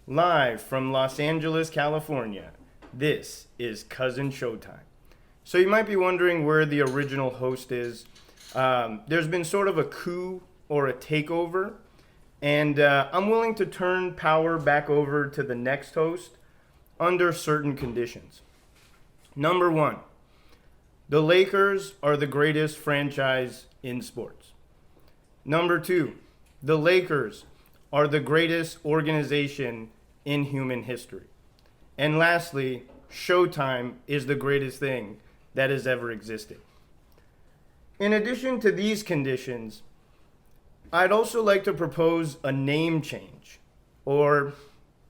live from Los Angeles, California. This is Cousin Showtime. So you might be wondering where the original host is. There's been sort of a coup or a takeover, and I'm willing to turn power back over to the next host under certain conditions. Number one, the Lakers are the greatest franchise in sports. Number two, the Lakers are the greatest organization in human history. And lastly, Showtime is the greatest thing that has ever existed. In addition to these conditions, I'd also like to propose a name change, or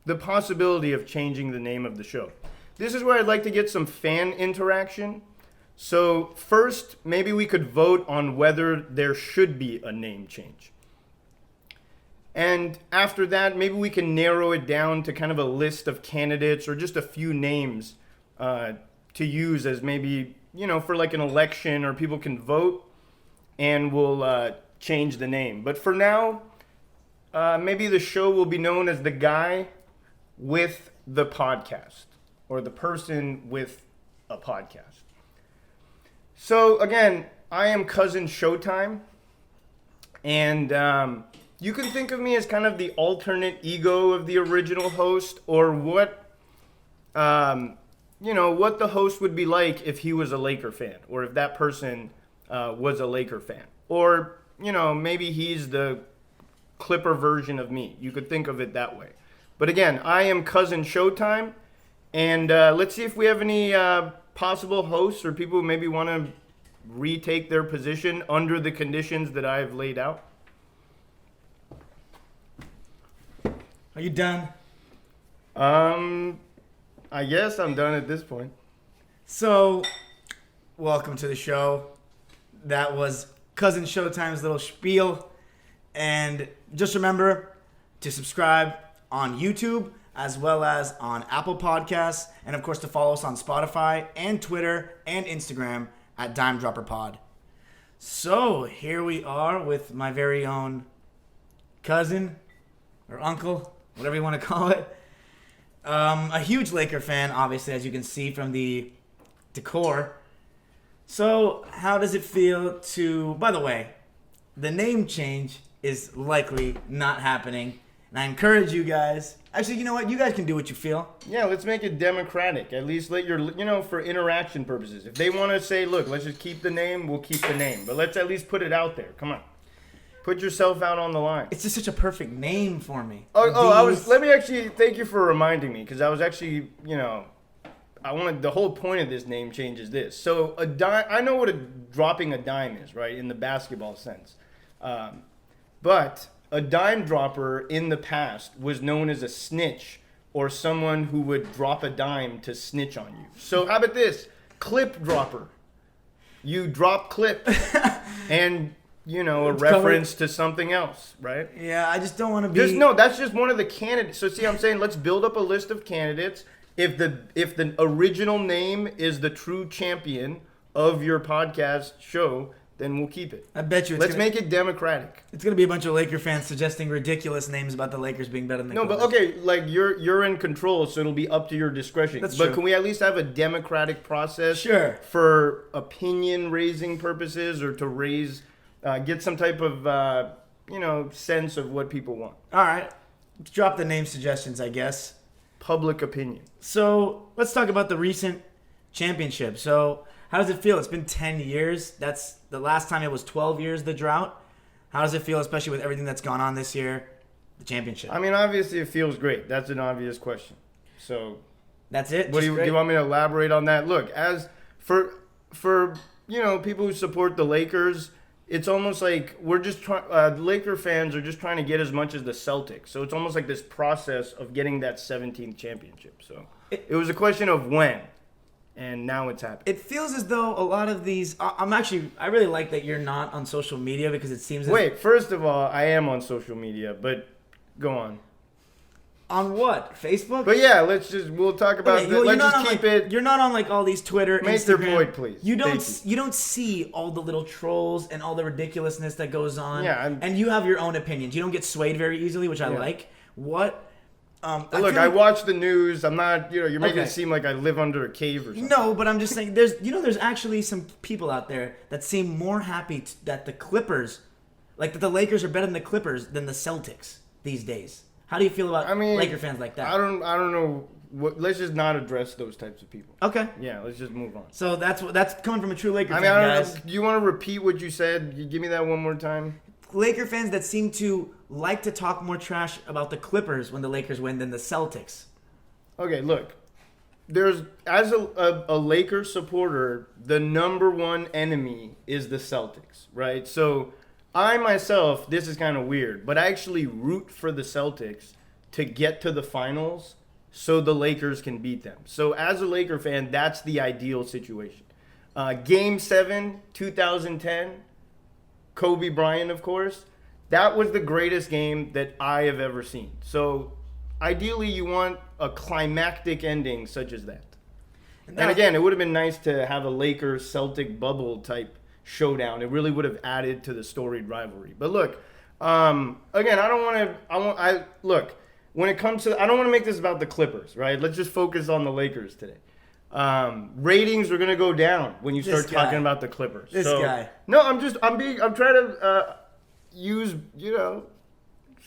the possibility of changing the name of the show. This is where I'd like to get some fan interaction. So first, maybe we could vote on whether there should be a name change. And after that, maybe we can narrow it down to kind of a list of candidates or just a few names to use as maybe, for like an election, or people can vote and we'll change the name. But for now, maybe the show will be known as The Guy with the Podcast, or The Person with a Podcast. So again, I am Cousin Showtime, and you can think of me as kind of the alternate ego of the original host, or what the host would be like if he was a Laker fan, or if that person was a Laker fan, or maybe he's the Clipper version of me. You could think of it that way. But again, I am Cousin Showtime, and let's see if we have any possible hosts or people who maybe want to retake their position under the conditions that I've laid out. Are you done? I guess I'm done at this point. So, welcome to the show. That was Cousin Showtime's little spiel. And just remember to subscribe on YouTube as well as on Apple Podcasts. And, of course, to follow us on Spotify and Twitter and Instagram at Dime Dropper Pod. So, here we are with my very own cousin or uncle, whatever you want to call it. A huge Laker fan, obviously, as you can see from the decor. So, how does it feel to... By the way, the name change is likely not happening. And I encourage you guys... Actually, you know what? You guys can do what you feel. Yeah, let's make it democratic. At least let your... for interaction purposes. If they want to say, look, let's just keep the name, we'll keep the name. But let's at least put it out there. Come on. Put yourself out on the line. It's just such a perfect name for me. Let me actually thank you for reminding me, because I was actually, the whole point of this name change is this. So a dime, I know what dropping a dime is, right, in the basketball sense. But a dime dropper in the past was known as a snitch, or someone who would drop a dime to snitch on you. So how about this? Clip dropper. You drop clip and... a reference to something else, right? Yeah, I just don't want to be... That's just one of the candidates. So see, I'm saying let's build up a list of candidates. If the original name is the true champion of your podcast show, then we'll keep it. I bet you let's make it democratic. It's going to be a bunch of Laker fans suggesting ridiculous names about the Lakers being better than the Clippers. But okay, like you're in control, so it'll be up to your discretion. That's but true. Can we at least have a democratic process? Sure. For opinion-raising purposes, or to raise... get some type of, sense of what people want. All right. Let's drop the name suggestions, I guess. Public opinion. So let's talk about the recent championship. So how does it feel? It's been 10 years. That's the last time it was 12 years, the drought. How does it feel, especially with everything that's gone on this year, the championship? I mean, obviously it feels great. That's an obvious question. So that's it? Do you want me to elaborate on that? Look, as for people who support the Lakers... It's almost like we're just Laker fans are just trying to get as much as the Celtics. So it's almost like this process of getting that 17th championship. So it was a question of when, and now it's happening. It feels as though a lot of these... I really like that you're not on social media, because it seems... First of all, I am on social media, but go on. On what? Facebook? But yeah, we'll talk about it. Let's just keep it. You're not on all these Twitter, Make Instagram. Make your point, please. You don't see all the little trolls and all the ridiculousness that goes on. Yeah. And you have your own opinions. You don't get swayed very easily, which I like. What Look, I watch the news. I'm not, you're making Okay. it seem like I live under a cave or something. No, but I'm just saying, there's actually some people out there that seem more happy that the Clippers, like that the Lakers are better than the Clippers than the Celtics these days. How do you feel about Laker fans like that? I don't know. Let's just not address those types of people. Okay. Yeah, let's just move on. So that's coming from a true Laker fan, I don't guys. know. Do you want to repeat what you said? You give me that one more time. Laker fans that seem to like to talk more trash about the Clippers when the Lakers win than the Celtics. Okay, look. As a Lakers supporter, the number one enemy is the Celtics, right? So I myself, this is kind of weird, but I actually root for the Celtics to get to the finals so the Lakers can beat them. So as a Laker fan, that's the ideal situation. Game 7, 2010, Kobe Bryant, of course. That was the greatest game that I have ever seen. So ideally, you want a climactic ending such as that. And again, it would have been nice to have a Lakers-Celtic bubble type showdown. It really would have added to the storied rivalry. But look, again, look, when it comes to, I don't want to make this about the Clippers, right? Let's just focus on the Lakers today. Ratings are going to go down when you start talking about the Clippers. This guy. No, I'm trying to use,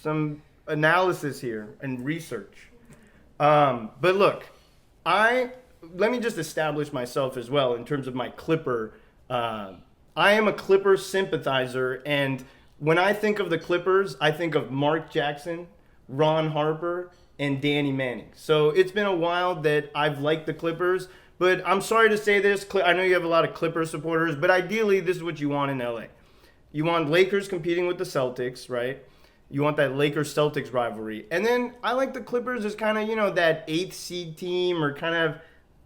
some analysis here and research. But look, let me just establish myself as well in terms of my Clipper. I am a Clippers sympathizer, and when I think of the Clippers, I think of Mark Jackson, Ron Harper, and Danny Manning. So it's been a while that I've liked the Clippers, but I'm sorry to say this. I know you have a lot of Clippers supporters, but ideally this is what you want in LA. You want Lakers competing with the Celtics, right? You want that Lakers-Celtics rivalry. And then I like the Clippers as kind of, that 8th seed team or kind of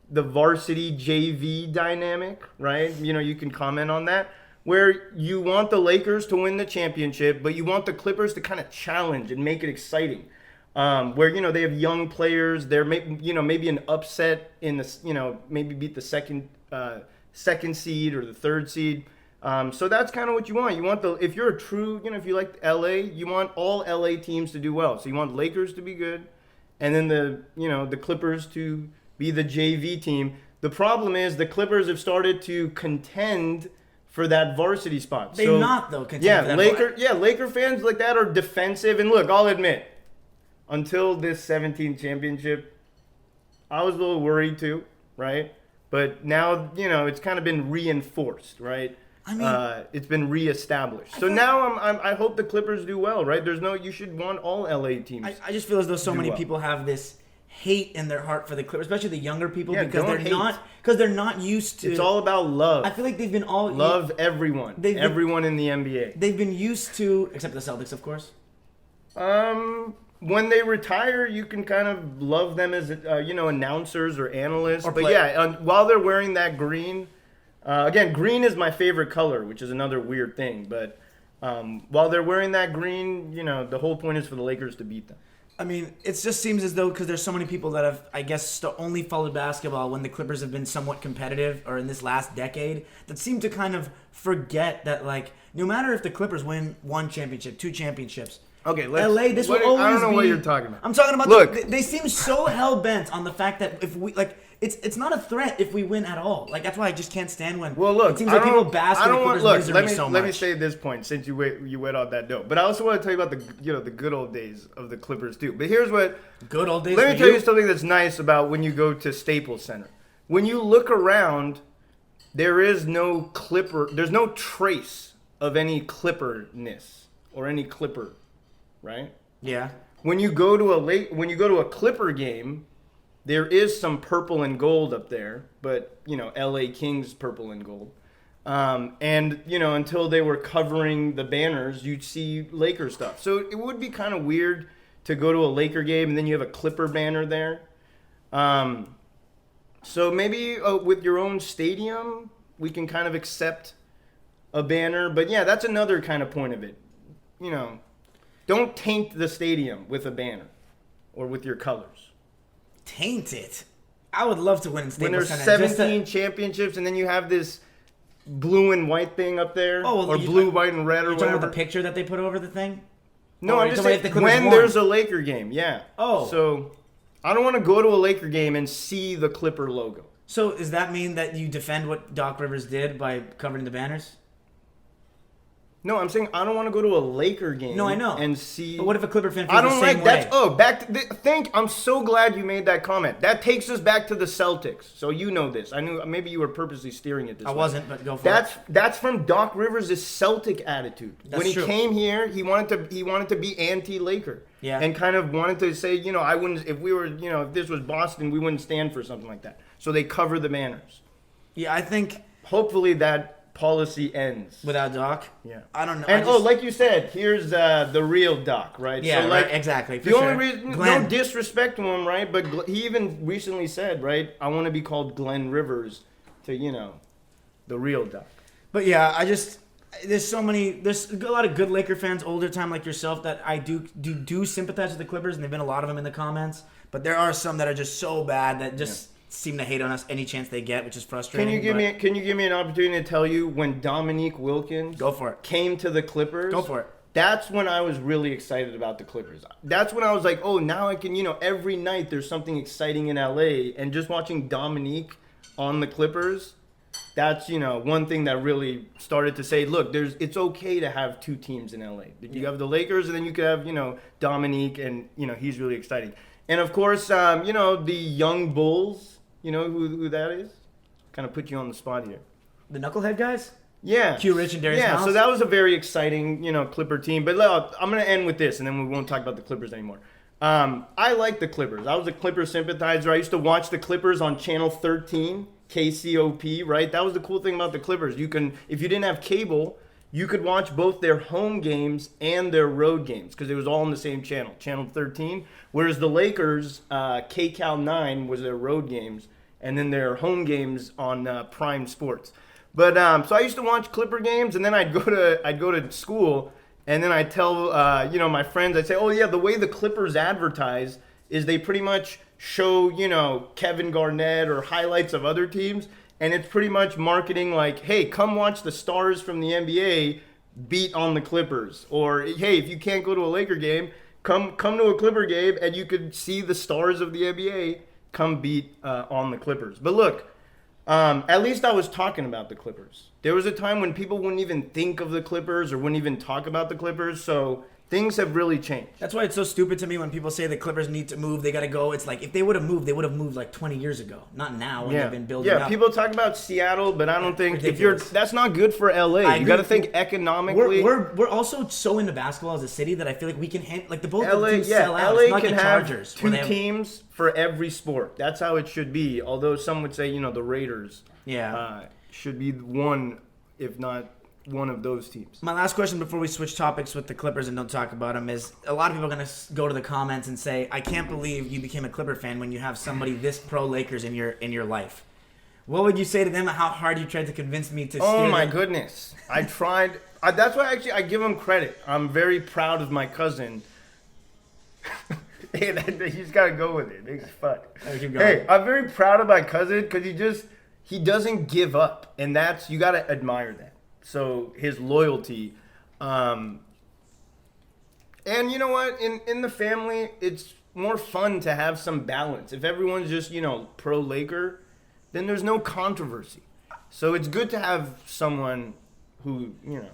the varsity JV dynamic, right? You can comment on that. Where you want the Lakers to win the championship, but you want the Clippers to kind of challenge and make it exciting. Where, they have young players. They're maybe an upset in the, maybe beat the second seed or the 3rd seed. So that's kind of what you want. You want if you're a true, if you like LA, you want all LA teams to do well. So you want Lakers to be good, and then the Clippers to be the JV team. The problem is the Clippers have started to contend for that varsity spot. They're not though. Laker fans like that are defensive. And look, I'll admit, until this 17th championship, I was a little worried too, right? But now it's kind of been reinforced, right? I mean, it's been reestablished. So now I hope the Clippers do well, right? You should want all LA teams. I just feel as though so many people have this hate in their heart for the Clippers, especially the younger people, because they're not used to. It's all about love. I feel like they've been love everyone. Everyone in the NBA. They've been used to, except the Celtics, of course. When they retire, you can kind of love them as announcers or analysts. While they're wearing that green. Again, green is my favorite color, which is another weird thing. But while they're wearing that green, the whole point is for the Lakers to beat them. I mean, it just seems as though because there's so many people that have, I guess, only followed basketball when the Clippers have been somewhat competitive or in this last decade that seem to kind of forget that, no matter if the Clippers win 1 championship, 2 championships, okay, LA, this will always be... I don't know what you're talking about. I'm talking about... They seem so hell-bent on the fact that if we... It's not a threat if we win at all. That's why I just can't stand when... Well, look, it seems like people bask in the Clippers' misery so much. Let me say at this point, since you went on that note. But I also want to tell you about the good old days of the Clippers, too. But here's what... Good old days. Let me tell you something that's nice about when you go to Staples Center. When you look around, there is no Clipper... There's no trace of any Clipperness or any Clipper, right? Yeah. When you go to a Clipper game, there is some purple and gold up there, but LA Kings purple and gold. And until they were covering the banners, you'd see Laker stuff. So it would be kind of weird to go to a Laker game and then you have a Clipper banner there. So maybe with your own stadium, we can kind of accept a banner. But yeah, that's another kind of point of it. Don't taint the stadium with a banner or with your colors. Taint it? I would love to win in Staples Center. When there's 17 championships and then you have this blue and white thing up there, or blue, white, and red, or whatever. You're talking about the picture that they put over the thing? No, Or I'm you're just talking saying about if the Clippers when won? there's a Laker game, yeah. Oh. So I don't want to go to a Laker game and see the Clipper logo. So does that mean that you defend what Doc Rivers did by covering the banners? No, I'm saying I don't want to go to a Laker game. No, I know. And see. But what if a Clipper fan feels I don't the same like way? that. Back to I'm so glad you made that comment. That takes us back to the Celtics. So you know this. I knew maybe you were purposely steering it this way. I wasn't, but go for it. That's from Doc Rivers' Celtic attitude. That's when he true. came here, he wanted to be anti-Laker. Yeah. And kind of wanted to say, I wouldn't, if we were, if this was Boston, we wouldn't stand for something like that. So they cover the banners. Yeah, I think Hopefully that policy ends. without Doc, Yeah. I don't know. And like you said, here's the real Doc, right? Yeah, so, like, right, exactly. For The sure. only reason, Glenn. no disrespect to him, right? But he even recently said, right, I want to be called Glenn Rivers to, the real Doc. But yeah, there's a lot of good Laker fans, older time like yourself, that I do sympathize with the Clippers, and there've been a lot of them in the comments. But there are some that are just so bad that just seem to hate on us any chance they get, which is frustrating. Can you give me an opportunity to tell you when Dominique Wilkins Go for it. came to the Clippers? Go for it. That's when I was really excited about the Clippers. That's when I was like, oh, now I can, every night there's something exciting in LA, and just watching Dominique on the Clippers, that's, one thing that really started to say, look, it's okay to have two teams in LA. You have the Lakers, and then you could have, Dominique, and, he's really exciting. And of course, the young Bulls, who that is? Kind of put you on the spot here. The Knucklehead guys? Yeah. Q Rich and Darius Yeah, Miles? so that was a very exciting, Clipper team. But I'm going to end with this, and then we won't talk about the Clippers anymore. I like the Clippers. I was a Clipper sympathizer. I used to watch the Clippers on Channel 13, KCOP, right? That was the cool thing about the Clippers. If you didn't have cable, you could watch both their home games and their road games because it was all on the same channel, Channel 13. Whereas the Lakers, KCAL 9 was their road games, and then their home games on Prime Sports. But so I used to watch Clipper games, and then I'd go to school, and then I'd tell my friends, I'd say, oh yeah, the way the Clippers advertise is they pretty much show Kevin Garnett or highlights of other teams. And it's pretty much marketing like, hey, come watch the stars from the NBA beat on the Clippers. Or, hey, if you can't go to a Laker game, come to a Clipper game and you could see the stars of the NBA come beat on the Clippers. But look, at least I was talking about the Clippers. There was a time when people wouldn't even think of the Clippers or wouldn't even talk about the Clippers. So things have really changed. That's why it's so stupid to me when people say the Clippers need to move, they got to go. It's like if they would have moved, they would have moved like 20 years ago, not now when they've been building up. Yeah, people talk about Seattle, but I don't think Ridiculous. that's not good for LA. You got to think economically. We're also so into basketball as a city that I feel like we can like the both of LA, the teams sell out. LA It's not can like the have Chargers, two where they have- teams for every sport. That's how it should be. Although some would say, the Raiders should be one, if not one of those teams. My last question before we switch topics with the Clippers and don't talk about them is a lot of people are going to go to the comments and say, I can't believe you became a Clipper fan when you have somebody this pro Lakers in your life. What would you say to them? How hard you tried to convince me to steer Oh my them? goodness. I tried. That's why actually I give him credit. I'm very proud of my cousin. Hey, you just got to go with it. It makes it fun. Keep going. Hey, I'm very proud of my cousin because he doesn't give up. And you got to admire that. So his loyalty, and you know what? In the family, it's more fun to have some balance. If everyone's just pro Laker, then there's no controversy. So it's good to have someone who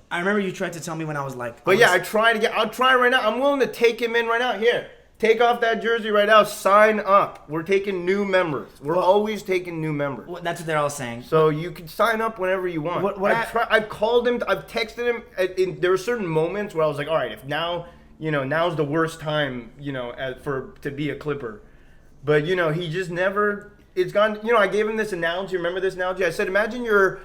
I remember you tried to tell me when I was like, But yeah, I'll try right now. I'm willing to take him in right now. Here. Take off that jersey right now. Sign up. We're taking new members. We're always taking new members. well, that's what they're all saying. So you can sign up whenever you want. I've called him. I've texted him. There were certain moments where I was like, all right, if now, now's the worst time, to be a Clipper. But, he just never, it's gone. I gave him this analogy. Remember this analogy? I said, imagine you're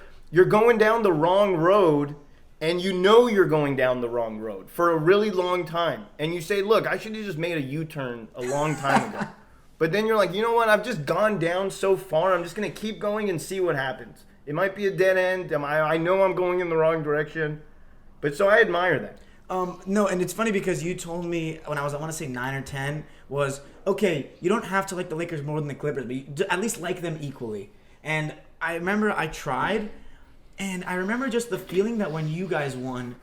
going down the wrong road and you're going down the wrong road for a really long time. And you say, look, I should have just made a U-turn a long time ago. But then you're like, you know what? I've just gone down so far. I'm just going to keep going and see what happens. It might be a dead end. I know I'm going in the wrong direction. But so I admire that. No, and it's funny because you told me when I want to say 9 or 10, was, okay, you don't have to like the Lakers more than the Clippers, but you at least like them equally. And I remember I tried, and I remember just the feeling that when you guys won,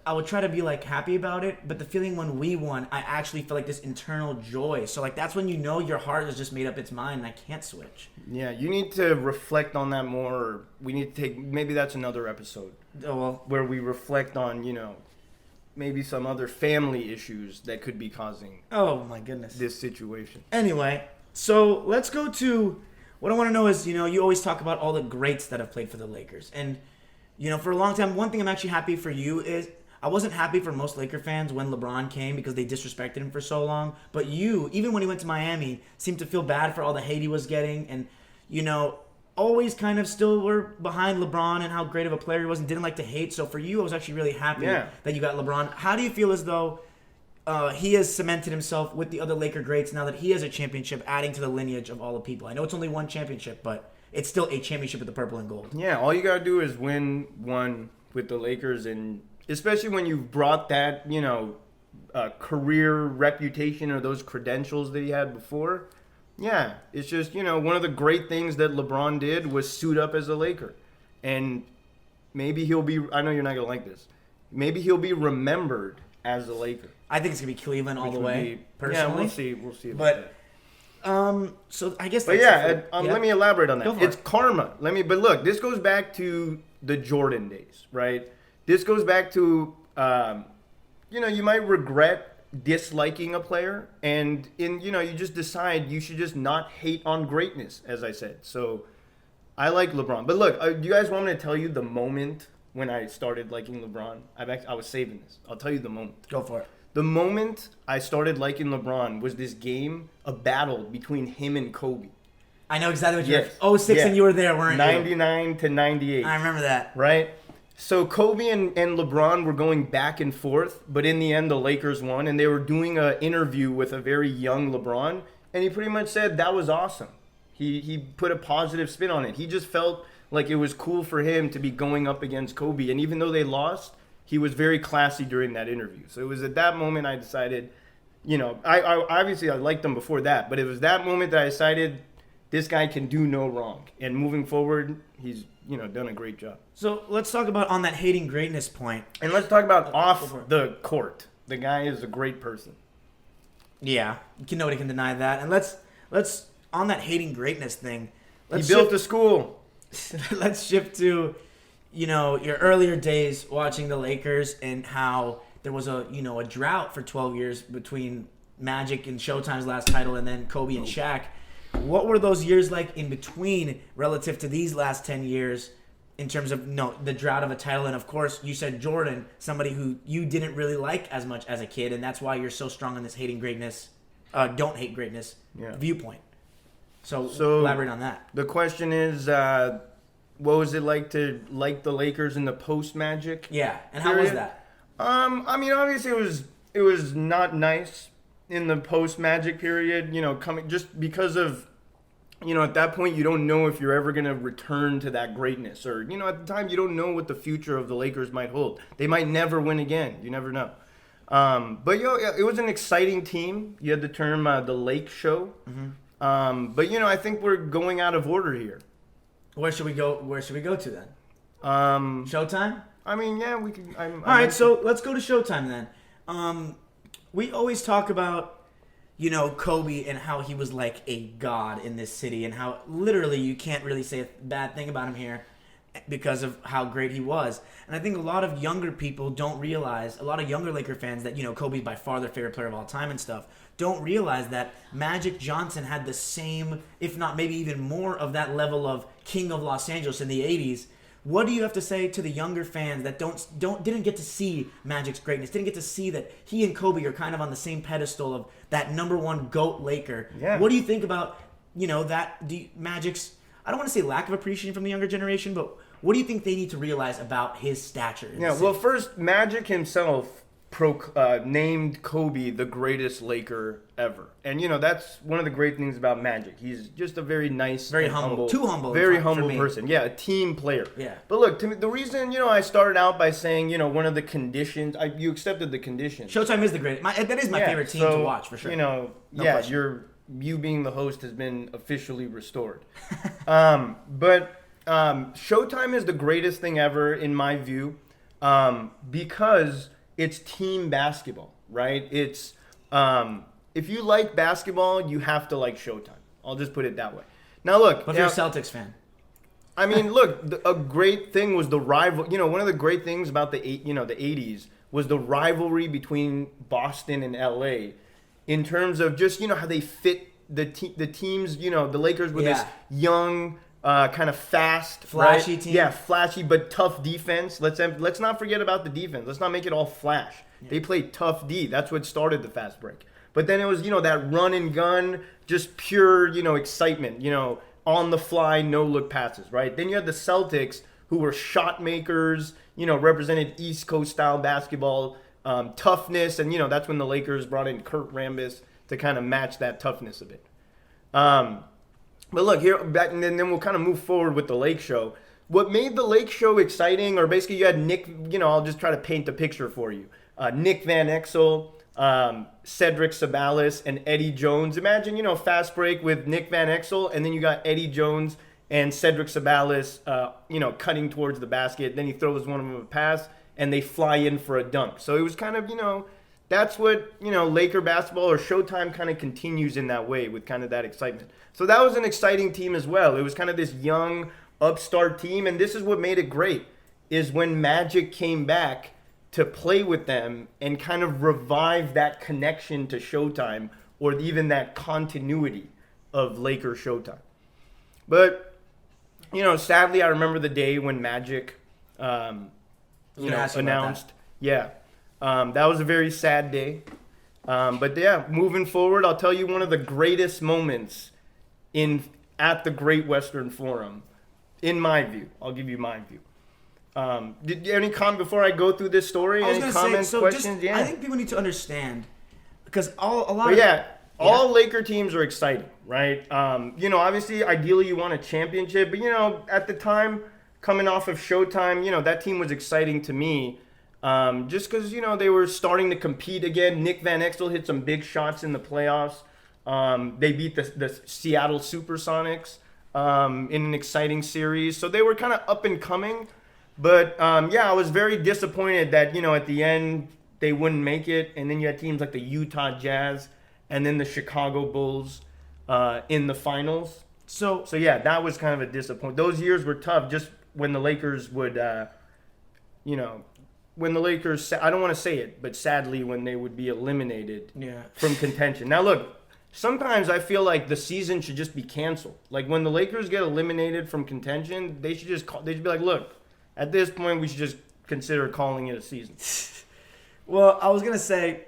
I would try to be like happy about it, but the feeling when we won, I actually felt like this internal joy. So like that's when you know your heart has just made up its mind and I can't switch. Yeah, you need to reflect on that more. We need to take, maybe that's another episode. Oh, well, where we reflect on, maybe some other family issues that could be causing oh my goodness. this situation. Anyway, so let's go to what I want to know is, you always talk about all the greats that have played for the Lakers. And, for a long time, one thing I'm actually happy for you is I wasn't happy for most Laker fans when LeBron came because they disrespected him for so long. But you, even when he went to Miami, seemed to feel bad for all the hate he was getting. And, always kind of still were behind LeBron and how great of a player he was and didn't like to hate. So for you, I was actually really happy that you got LeBron. How do you feel as though he has cemented himself with the other Laker greats now that he has a championship, adding to the lineage of all the people? I know it's only one championship, but it's still a championship with the purple and gold. Yeah, all you got to do is win one with the Lakers, and especially when you've brought that, career reputation or those credentials that he had before. Yeah, it's just, one of the great things that LeBron did was suit up as a Laker. And maybe he'll be, I know you're not going to like this, maybe he'll be remembered as a Laker. I think it's going to be Cleveland all the way, personally. Yeah, we'll see about that. So I guess But that's let me elaborate on that. It's it. karma. But look, this goes back to the Jordan days, right? This goes back to, you might regret disliking a player, and you just decide you should just not hate on greatness, as I said. So I like LeBron. But look, do you guys want me to tell you the moment when I started liking LeBron? I was saving this. I'll tell you the moment. Go for it. The moment I started liking LeBron was this game, a battle between him and Kobe. I know exactly what you're... Yes. 06 and you were there, weren't 99 to 98. I remember that. Right? So Kobe and LeBron were going back and forth, but in the end, the Lakers won, and they were doing an interview with a very young LeBron, and he pretty much said that was awesome. He put a positive spin on it. He just felt like it was cool for him to be going up against Kobe, and even though they lost, he was very classy during that interview. So it was at that moment I decided, I obviously I liked him before that, but it was that moment that I decided this guy can do no wrong, and moving forward, he's done a great job. So let's talk about on that hating greatness point. And let's talk about off the court. The guy is a great person. Yeah, nobody can deny that. And let's on that hating greatness thing. He built a school. Let's shift to, your earlier days watching the Lakers and how there was a drought for 12 years between Magic and Showtime's last title and then Kobe and Shaq. What were those years like in between relative to these last 10 years in terms of the drought of a title? And of course, you said Jordan, somebody who you didn't really like as much as a kid, and that's why you're so strong on this hating greatness, don't hate greatness viewpoint. So elaborate on that. The question is, what was it like to like the Lakers in the post-Magic? Yeah, and how was that? Obviously it was not nice in the post-Magic period, coming just because of, at that point you don't know if you're ever going to return to that greatness, or, at the time you don't know what the future of the Lakers might hold. They might never win again. You never know. But it was an exciting team. You had the term the Lake Show. Mm-hmm. But I think we're going out of order here. Where should we go to then? Showtime? We can. All right, so let's go to Showtime then. We always talk about, Kobe and how he was like a god in this city and how literally you can't really say a bad thing about him here because of how great he was. And I think a lot of younger people don't realize, a lot of younger Laker fans that, Kobe's by far their favorite player of all time and stuff, don't realize that Magic Johnson had the same, if not maybe even more of that level of King of Los Angeles in the 80s. What do you have to say to the younger fans that didn't get to see Magic's greatness, didn't get to see that he and Kobe are kind of on the same pedestal of that number one GOAT Laker? Yeah. What do you think about, Magic's, I don't want to say lack of appreciation from the younger generation, but what do you think they need to realize about his stature? Well, first, Magic himself named Kobe the greatest Laker ever. And, that's one of the great things about Magic. He's just a very nice, very humble, too humble, very humble person. Yeah, a team player. Yeah. But look, to me, the reason, I started out by saying, one of the conditions, you accepted the conditions. Showtime is the greatest. That is my favorite team to watch, for sure. No question. You being the host has been officially restored. But Showtime is the greatest thing ever, in my view, because it's team basketball, right? It's if you like basketball, you have to like Showtime. I'll just put it that way. Now look, But if you're a Celtics fan, I mean, look, a great thing was the rival. You know, one of the great things about the 80s was the rivalry between Boston and LA, in terms of just how they fit the teams. You know, the Lakers were this young, kind of fast, flashy right? team. Yeah, flashy but tough defense. Let's not forget about the defense. Let's not make it all flash. Yeah. They played tough D. That's what started the fast break. But then it was that run and gun, just pure excitement. On the fly, no look passes, right? Then you had the Celtics, who were shot makers, represented East Coast style basketball, toughness, and that's when the Lakers brought in Kurt Rambis to kind of match that toughness a bit. But look here, back, and then we'll kind of move forward with the Lake Show. What made the Lake Show exciting, or basically you had Nick, I'll just try to paint the picture for you. Nick Van Exel, Cedric Sabalas, and Eddie Jones. Imagine, fast break with Nick Van Exel, and then you got Eddie Jones and Cedric Sabalas, cutting towards the basket. Then he throws one of them a pass, and they fly in for a dunk. So it was kind of, that's what, Laker basketball or Showtime kind of continues in that way, with kind of that excitement. So that was an exciting team as well. It was kind of this young, upstart team, and this is what made it great, is when Magic came back to play with them and kind of revive that connection to Showtime, or even that continuity of Laker Showtime. But, sadly, I remember the day when Magic, announced. Yeah. That was a very sad day. But yeah, moving forward, I'll tell you one of the greatest moments at the Great Western Forum, in my view. I'll give you my view. Did you have any comment before I go through this story? I was any gonna comments, say, questions? I think people need to understand, because all Laker teams are exciting, right? Obviously, ideally you want a championship, but at the time, coming off of Showtime, that team was exciting to me, just because they were starting to compete again. Nick Van Exel hit some big shots in the playoffs. They beat the Seattle Supersonics in an exciting series, so they were kind of up and coming. But, I was very disappointed that, at the end, they wouldn't make it. And then you had teams like the Utah Jazz and then the Chicago Bulls in the finals. So yeah, that was kind of a disappointment. Those years were tough, just when the Lakers would, I don't want to say it, but sadly when they would be eliminated from contention. Now, look, sometimes I feel like the season should just be canceled. Like, when the Lakers get eliminated from contention, they should be like, look, at this point, we should just consider calling it a season. Well, I was going to say,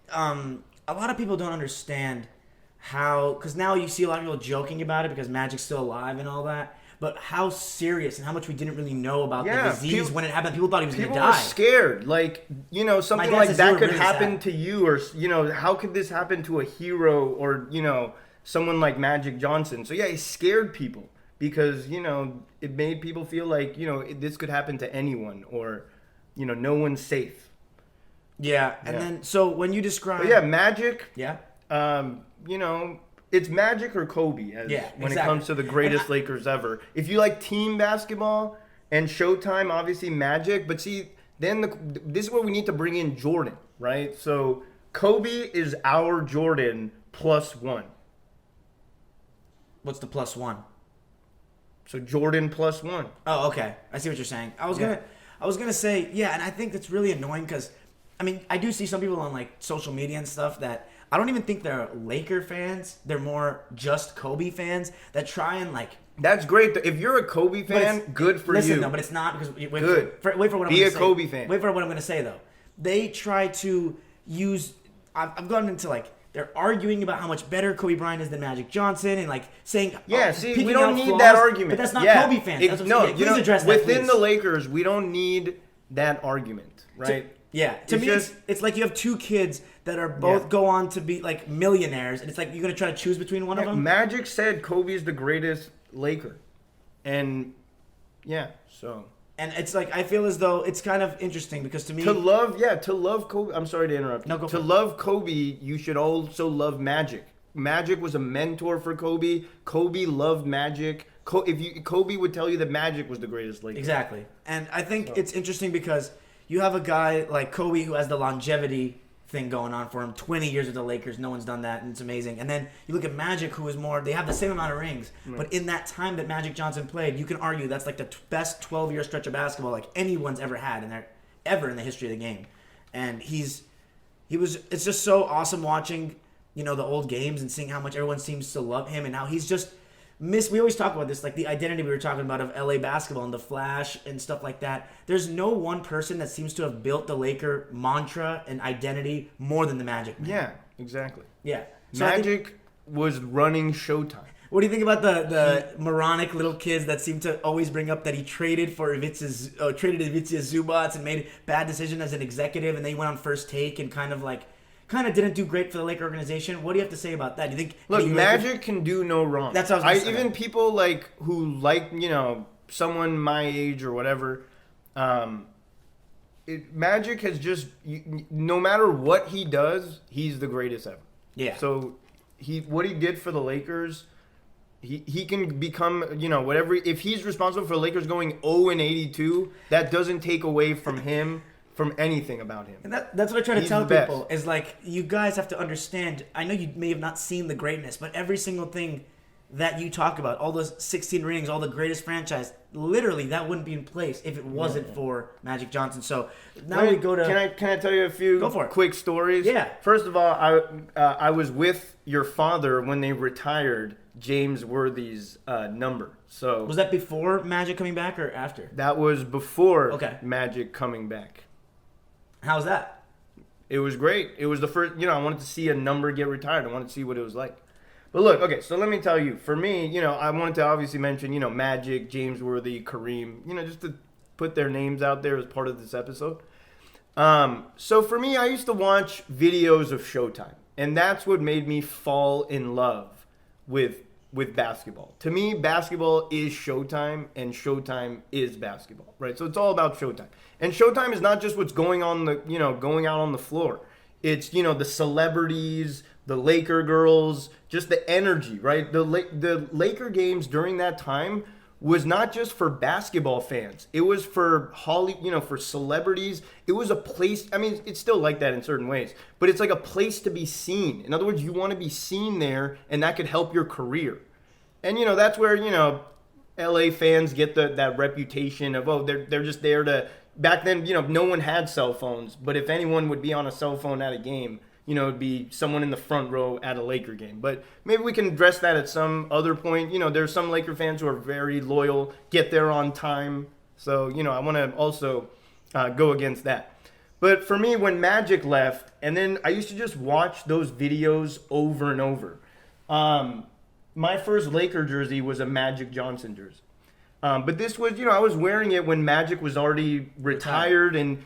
a lot of people don't understand how, because now you see a lot of people joking about it because Magic's still alive and all that, but how serious and how much we didn't really know about the disease when it happened. People thought he was going to die. People were scared. Like, something like that could happen to you, or, how could this happen to a hero or, someone like Magic Johnson? So, yeah, he scared people. Because, it made people feel like, this could happen to anyone, or, no one's safe. Yeah, and then, so when you describe... But yeah, Magic, yeah, it's Magic or Kobe when it comes to the greatest Lakers ever. If you like team basketball and Showtime, obviously Magic. But see, then this is where we need to bring in Jordan, right? So Kobe is our Jordan +1. What's the +1? So Jordan +1. Oh, okay. I see what you're saying. I was gonna say, yeah, and I think that's really annoying because, I mean, I do see some people on like social media and stuff that I don't even think they're Laker fans. They're more just Kobe fans that try and like. That's great. If you're a Kobe fan, good for you. Listen, no, but it's not because wait good. For what I'm going to say. Be a Kobe fan. Wait for what I'm going to say though. They try to use. I've gotten into like. They're arguing about how much better Kobe Bryant is than Magic Johnson, and like saying, we don't need that argument. But that's not Kobe fans. Please address that. Within the Lakers, we don't need that argument, right? To me, it's like you have two kids that are both go on to be like millionaires, and it's like you're gonna try to choose between one of them. Magic said Kobe's the greatest Laker, and so. And it's like I feel as though it's kind of interesting because to me to love Kobe. I'm sorry to interrupt. No, go for it. Love Kobe, you should also love Magic. Magic was a mentor for Kobe. Kobe loved Magic. Kobe would tell you that Magic was the greatest Laker. Exactly. And I think it's interesting because you have a guy like Kobe who has the longevity thing going on for him. 20 years with the Lakers, no one's done that, and it's amazing. And then you look at Magic, who is more. They have the same amount of rings, but in that time that Magic Johnson played, you can argue that's like the best 12-year stretch of basketball like anyone's ever had ever in the history of the game. And he was. It's just so awesome watching, the old games and seeing how much everyone seems to love him and how he's just. We always talk about this, like the identity we were talking about of LA basketball and the Flash and stuff like that. There's no one person that seems to have built the Laker mantra and identity more than the Magic man. Yeah, exactly. Yeah. So Magic was running Showtime. What do you think about the moronic little kids that seem to always bring up that he traded Ivica Zubats and made a bad decision as an executive, and then he went on First Take and kind of didn't do great for the Laker organization? What do you have to say about that? Do you think? Look, Magic can do no wrong. That's what I was going to say. Even people who someone my age or whatever. Magic has just no matter what he does, he's the greatest ever. Yeah. So what he did for the Lakers. He can become, whatever. If he's responsible for the Lakers going 0-82, that doesn't take away from him, from anything about him. And that's what I try to tell people, is you guys have to understand, I know you may have not seen the greatness, but every single thing that you talk about, all those 16 rings, all the greatest franchise, literally that wouldn't be in place if it wasn't for Magic Johnson. So now we go to... Can I tell you a few quick stories? Yeah. First of all, I was with your father when they retired James Worthy's number. So was that before Magic coming back or after? That was before Magic coming back. How was that? It was great. It was the first, I wanted to see a number get retired. I wanted to see what it was like. But look, okay, so let me tell you. For me, I wanted to obviously mention, Magic, James Worthy, Kareem, just to put their names out there as part of this episode. So for me, I used to watch videos of Showtime. And that's what made me fall in love with basketball. To me, basketball is Showtime, and Showtime is basketball, right? So it's all about Showtime. And Showtime is not just what's going on going out on the floor. It's, the celebrities, the Laker girls, just the energy, right? The Laker games during that time was not just for basketball fans. It was for for celebrities. It was a place. I mean, it's still like that in certain ways, but it's like a place to be seen. In other words, you want to be seen there, and that could help your career. And that's where LA fans get that reputation of they're just there to. Back then, no one had cell phones, but if anyone would be on a cell phone at a game, it'd be someone in the front row at a Laker game. But maybe we can address that at some other point. There's some Laker fans who are very loyal, get there on time. So, I want to also go against that. But for me, when Magic left, and then I used to just watch those videos over and over. My first Laker jersey was a Magic Johnson jersey. But this was, I was wearing it when Magic was already retired. And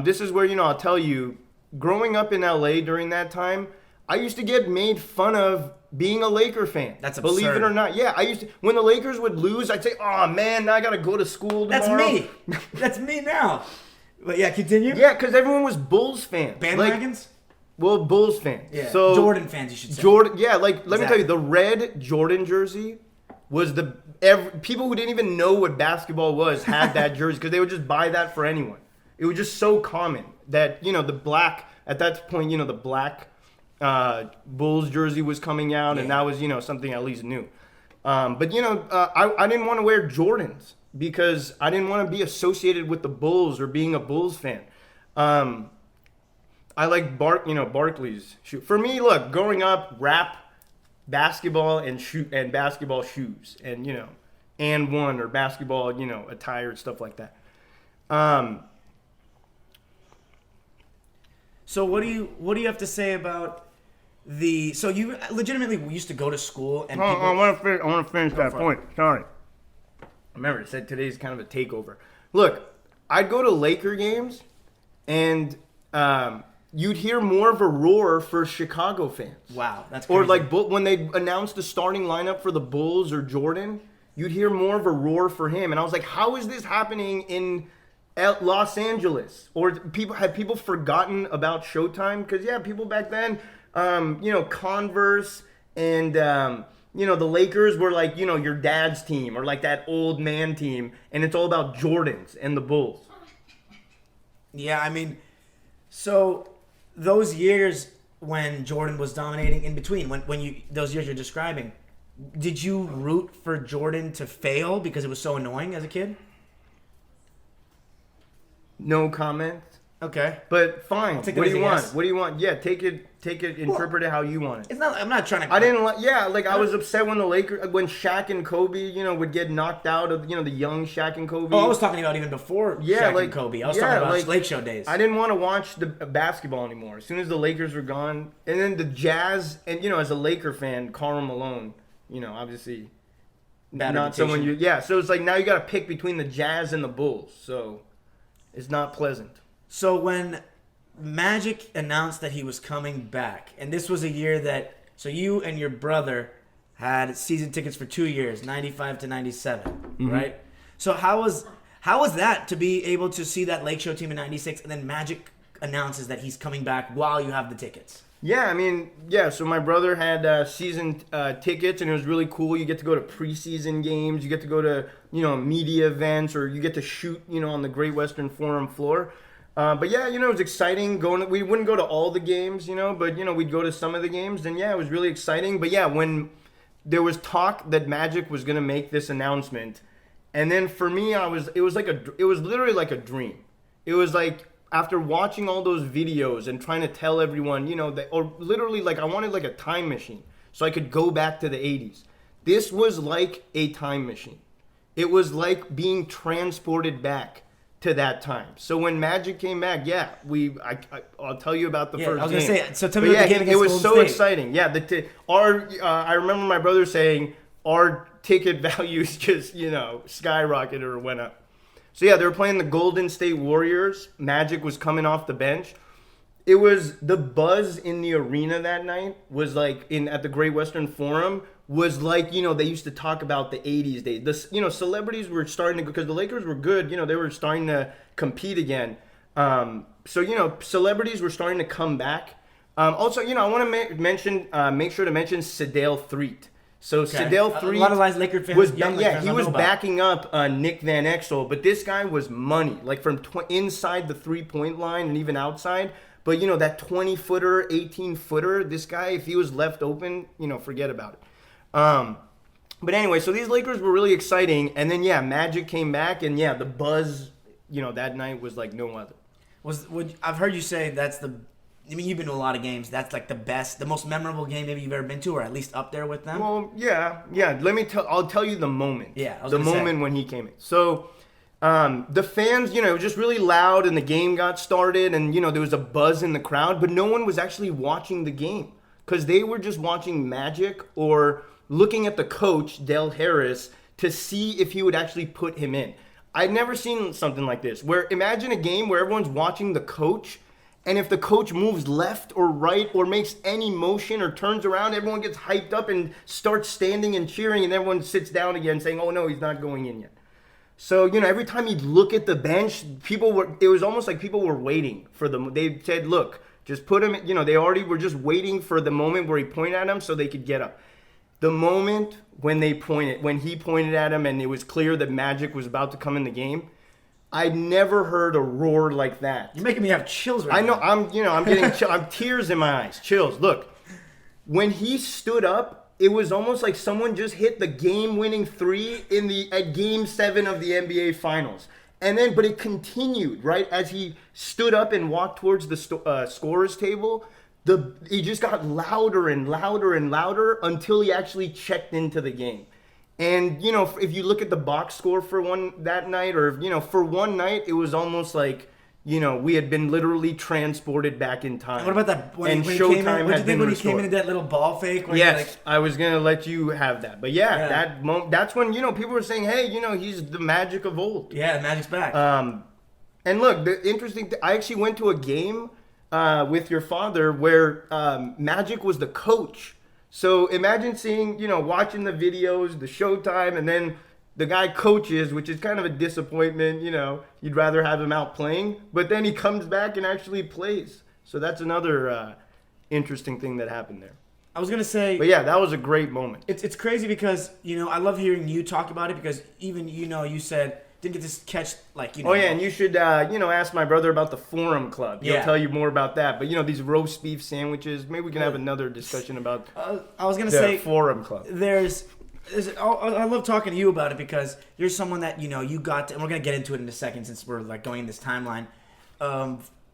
this is where, I'll tell you, growing up in LA during that time, I used to get made fun of being a Laker fan. That's absurd. Believe it or not. Yeah, I used to, when the Lakers would lose, I'd say, oh man, now I got to go to school tomorrow. That's me. That's me now. But yeah, continue. Yeah, because everyone was Bulls fans. Bandwagons? Bulls fans. Yeah. So, Jordan fans, you should say. Let me tell you, the red Jordan jersey was people who didn't even know what basketball was had that jersey because they would just buy that for anyone. It was just so common that, the black, at that point, the black Bulls jersey was coming out, and that was, something at least new. But, I didn't want to wear Jordans because I didn't want to be associated with the Bulls or being a Bulls fan. I like Barkley's shoe. For me, look, growing up, rap, basketball, and basketball shoes, and, and one or basketball, attire, stuff like that. So what do you have to say about the? So you legitimately used to go to school and I want to finish that point. Sorry. Remember, it said today's kind of a takeover. Look, I'd go to Laker games, and you'd hear more of a roar for Chicago fans. Wow, that's crazy. Or when they announced the starting lineup for the Bulls or Jordan, you'd hear more of a roar for him, and I was like, how is this happening in Los Angeles? Or have people forgotten about Showtime? Because people back then, Converse and the Lakers were like your dad's team or like that old man team, and it's all about Jordans and the Bulls. Yeah, I mean, so those years when Jordan was dominating in between, when you those years you're describing, did you root for Jordan to fail because it was so annoying as a kid? No comment. Okay. But fine. Take What it do as you a want? yes. What do you want? Yeah, take it, interpret it how you want it. It's not. I'm not trying to. I didn't like. Yeah, like I was upset when when Shaq and Kobe, would get knocked out of, the young Shaq and Kobe. Oh, I was talking about even before Shaq and Kobe. I was talking about Lake Show days. I didn't want to watch the basketball anymore. As soon as the Lakers were gone, and then the Jazz, and as a Laker fan, Karl Malone, obviously Bad not someone reputation. you. Yeah, so it's like now you got to pick between the Jazz and the Bulls. So it's not pleasant. So when Magic announced that he was coming back, and this was a year that, so you and your brother had season tickets for 2 years, 95 to 97, right? So how was that to be able to see that Lake Show team in 96, and then Magic announces that he's coming back while you have the tickets? Yeah, I mean, yeah, so my brother had season tickets, and it was really cool. You get to go to preseason games. You get to go to, media events, or you get to shoot, on the Great Western Forum floor. But yeah, it was exciting we wouldn't go to all the games, but we'd go to some of the games, and yeah, it was really exciting. But yeah, when there was talk that Magic was going to make this announcement, and then for me, it was literally like a dream. It was like after watching all those videos and trying to tell everyone, or literally like I wanted like a time machine so I could go back to the 80s. This was like a time machine. It was like being transported back to that time. So when Magic came back, yeah, I'll tell you about the first game. I was gonna say. So tell me But about the yeah, game it against was Golden so State. exciting. Yeah, I remember my brother saying our ticket values just skyrocketed or went up. So yeah, they were playing the Golden State Warriors. Magic was coming off the bench. It was the buzz in the arena that night was like at the Great Western Forum was like, they used to talk about the 80s days. Celebrities were starting to, because the Lakers were good, they were starting to compete again. So, celebrities were starting to come back. Also, I want to make sure to mention Sedale Threatt. So Sedale Threatt, a lot of Laker fans, he was backing up Nick Van Exel, but this guy was money, like from inside the 3-point line and even outside. But, that 20-footer, 18-footer, this guy, if he was left open, forget about it. But anyway, so these Lakers were really exciting. And then, yeah, Magic came back. And, yeah, the buzz, that night was like no other. I've heard you say you've been to a lot of games. That's like the most memorable game maybe you've ever been to, or at least up there with them? Well, yeah. I'll tell you the moment. Yeah, the moment when he came in. So the fans, it was just really loud, and the game got started, and, there was a buzz in the crowd, but no one was actually watching the game because they were just watching Magic or looking at the coach, Del Harris, to see if he would actually put him in. I'd never seen something like this, where imagine a game where everyone's watching the coach, and if the coach moves left or right or makes any motion or turns around, everyone gets hyped up and starts standing and cheering, and everyone sits down again saying, oh no, he's not going in yet. So, every time you'd look at the bench, it was almost like people were waiting for them. They said, look, just put him, they already were just waiting for the moment where he pointed at him so they could get up. The moment when he pointed at him and it was clear that Magic was about to come in the game, I'd never heard a roar like that. You're making me have chills right now. I know, I'm getting I'm tears in my eyes, chills. Look, when he stood up, it was almost like someone just hit the game-winning 3 at Game 7 of the NBA Finals. But it continued, right? As he stood up and walked towards the scorer's table, he just got louder and louder and louder until he actually checked into the game. And, if you look at the box score for that night, or, for one night, it was almost like, we had been literally transported back in time. What about that? When Showtime had been restored. When he came in that little ball fake? Yes, I was going to let you have that. But yeah. That's when, people were saying, hey, he's the Magic of old. Yeah, Magic's back. And look, the interesting thing, I actually went to a game with your father where Magic was the coach. So imagine seeing, watching the videos, the Showtime, and then the guy coaches, which is kind of a disappointment. You'd rather have him out playing, but then he comes back and actually plays. So that's another interesting thing that happened there. I was gonna say, but yeah, that was a great moment. It's crazy because I love hearing you talk about it because even you said didn't get to catch Oh yeah, and you should ask my brother about the Forum Club. He'll tell you more about that. But these roast beef sandwiches. Maybe we can have another discussion about. I was gonna say Forum Club. I love talking to you about it because you're someone that you got to, and we're gonna get into it in a second since we're going in this timeline.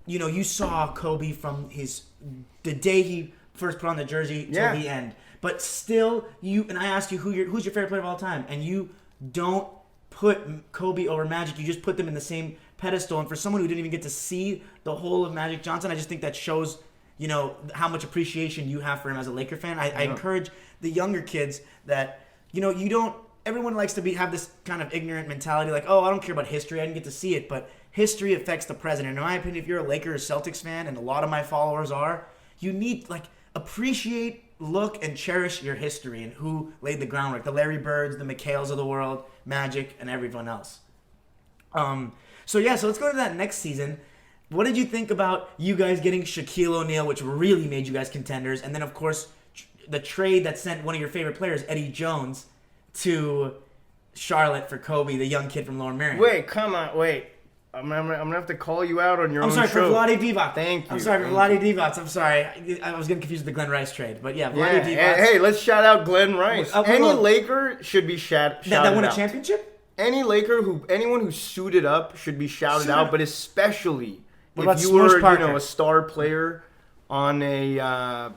You saw Kobe from the day he first put on the jersey till the end, but still and I asked you who's your favorite player of all time, and you don't put Kobe over Magic. You just put them in the same pedestal, and for someone who didn't even get to see the whole of Magic Johnson, I just think that shows how much appreciation you have for him as a Laker fan. I encourage the younger kids that. You don't. Everyone likes to have this kind of ignorant mentality, like, oh, I don't care about history. I didn't get to see it, but history affects the present. And in my opinion, if you're a Lakers or Celtics fan, and a lot of my followers are, you need appreciate, look, and cherish your history and who laid the groundwork. The Larry Birds, the McHales of the world, Magic, and everyone else. So let's go to that next season. What did you think about you guys getting Shaquille O'Neal, which really made you guys contenders, and then of course the trade that sent one of your favorite players, Eddie Jones, to Charlotte for Kobe, the young kid from Lower Merion? Wait, come on, wait. I'm gonna have to call you out on your own show. I'm sorry, for Vlade Divac. Thank you. I'm sorry, for Vlade Divac. I'm sorry. I was getting confused with the Glenn Rice trade. But Vlade Divac. Hey, let's shout out Glenn Rice. Any Laker should be shouted out. That won a championship? Anyone who suited up should be shouted out, but especially if you Smush were Parker? A star player on a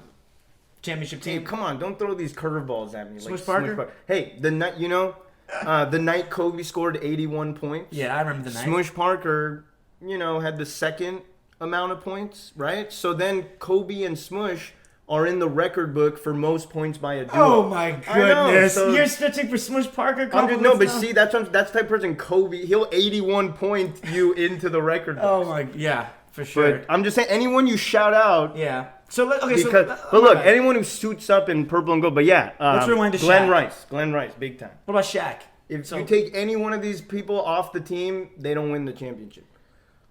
championship team. Hey, come on, don't throw these curveballs at me. Smush Parker? Hey, the night the night Kobe scored 81 points. Yeah, I remember the night. Smush Parker, had the second amount of points, right? So then Kobe and Smush are in the record book for most points by a duo. Oh my goodness! So you're stretching for Smush Parker. See, that's the type of person Kobe. He'll 81 point you into the record book. Oh my, yeah, for sure. But I'm just saying, anyone you shout out. Yeah. Anyone who suits up in purple and gold. But let's rewind to Glenn Shaq. Rice. Glenn Rice, big time. What about Shaq? If you take any one of these people off the team, they don't win the championship.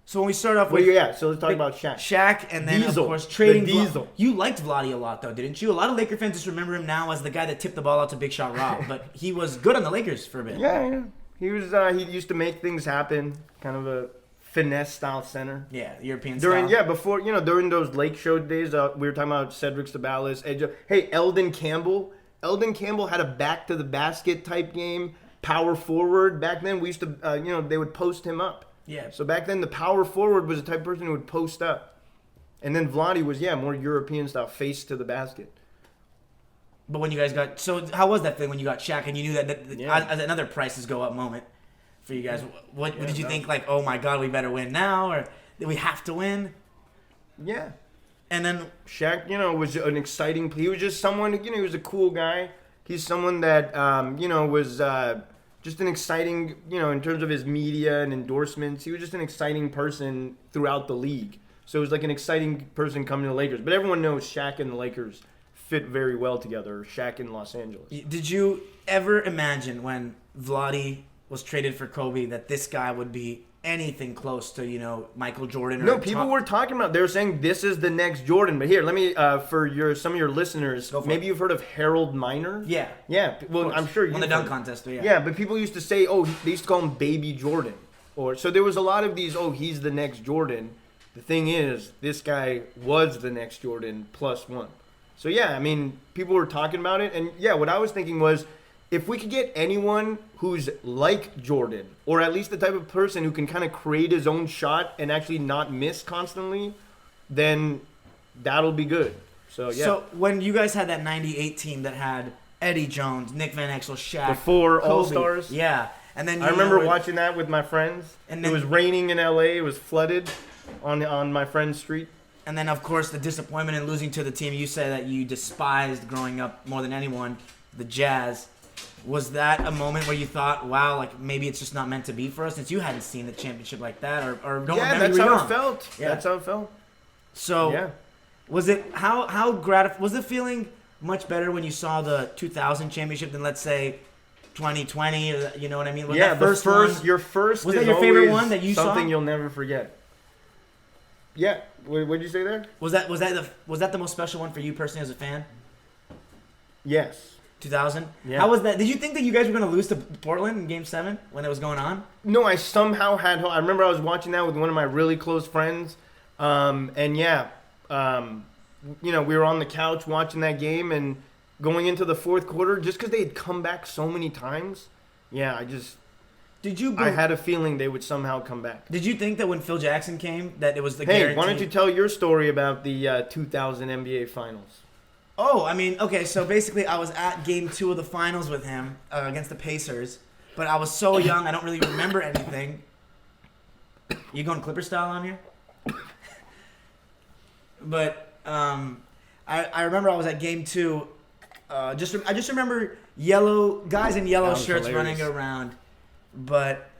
So when we start off with so let's talk about Shaq. Shaq, and then Diesel. of course trading Diesel. You liked Vlade a lot, though, didn't you? A lot of Laker fans just remember him now as the guy that tipped the ball out to Big Shot Rob, but he was good on the Lakers for a bit. Yeah. He was. He used to make things happen. Kind of a finesse style center. Yeah, European style. Before during those Lake Show days, we were talking about Cedric Sabalas. Hey, Eldon Campbell. Eldon Campbell had a back to the basket type game. Power forward. Back then, we used to, they would post him up. Yeah. So back then, the power forward was the type of person who would post up. And then Vlade was, more European style, face to the basket. But when you guys so how was that thing when you got Shaq and you knew that as another prices go up moment for you guys? What did you think, oh my God, we better win now, or did we have to win? Yeah. And then Shaq, was an exciting, he was just someone, he was a cool guy. He's someone that, was just an exciting, in terms of his media and endorsements, he was just an exciting person throughout the league. So it was like an exciting person coming to the Lakers. But everyone knows Shaq and the Lakers fit very well together, Shaq in Los Angeles. Did you ever imagine when Vlade was traded for Kobe that this guy would be anything close to, Michael Jordan? No, people were talking about, they were saying this is the next Jordan. But here, let me, for some of your listeners, maybe you've heard of Harold Miner? Yeah. Yeah, well, I'm sure you won the dunk contest. Yeah. Yeah, but people used to say, they used to call him Baby Jordan. So there was a lot of these, he's the next Jordan. The thing is, this guy was the next Jordan plus one. So yeah, people were talking about it. And yeah, what I was thinking was, if we could get anyone who's like Jordan, or at least the type of person who can kind of create his own shot and actually not miss constantly, then that'll be good. So yeah. So when you guys had that 98 team that had Eddie Jones, Nick Van Exel, Shaq, the four Kobe, All-Stars. Yeah. And then I remember watching that with my friends. And it was raining in LA. It was flooded on my friend's street. And then, of course, the disappointment in losing to the team you said that you despised growing up more than anyone, the Jazz. Was that a moment where you thought, wow, maybe it's just not meant to be for us, since you hadn't seen the championship like that, or don't remember? That's how it felt. Yeah. That's how it felt. So, yeah. Was it was the feeling much better when you saw the 2000 championship than, let's say, 2020? You know what I mean? Was that your first. Was that your favorite one that you saw? Something you'll never forget. Yeah. What did you say there? Was that the most special one for you personally as a fan? Yes. 2000? Yeah. How was that? Did you think that you guys were going to lose to Portland in Game 7 when it was going on? No, I somehow had hope. I remember I was watching that with one of my really close friends. And yeah, we were on the couch watching that game and going into the fourth quarter, just because they had come back so many times. Yeah, I had a feeling they would somehow come back. Did you think that when Phil Jackson came that it was the Hey, guarantee? why don't you tell your story about the 2000 NBA Finals? Oh, I mean, okay, so basically I was at Game 2 of the Finals with him against the Pacers, but I was so young I don't really remember anything. You going Clipper style on here? But I remember I was at Game 2. I just remember guys in yellow shirts running around. But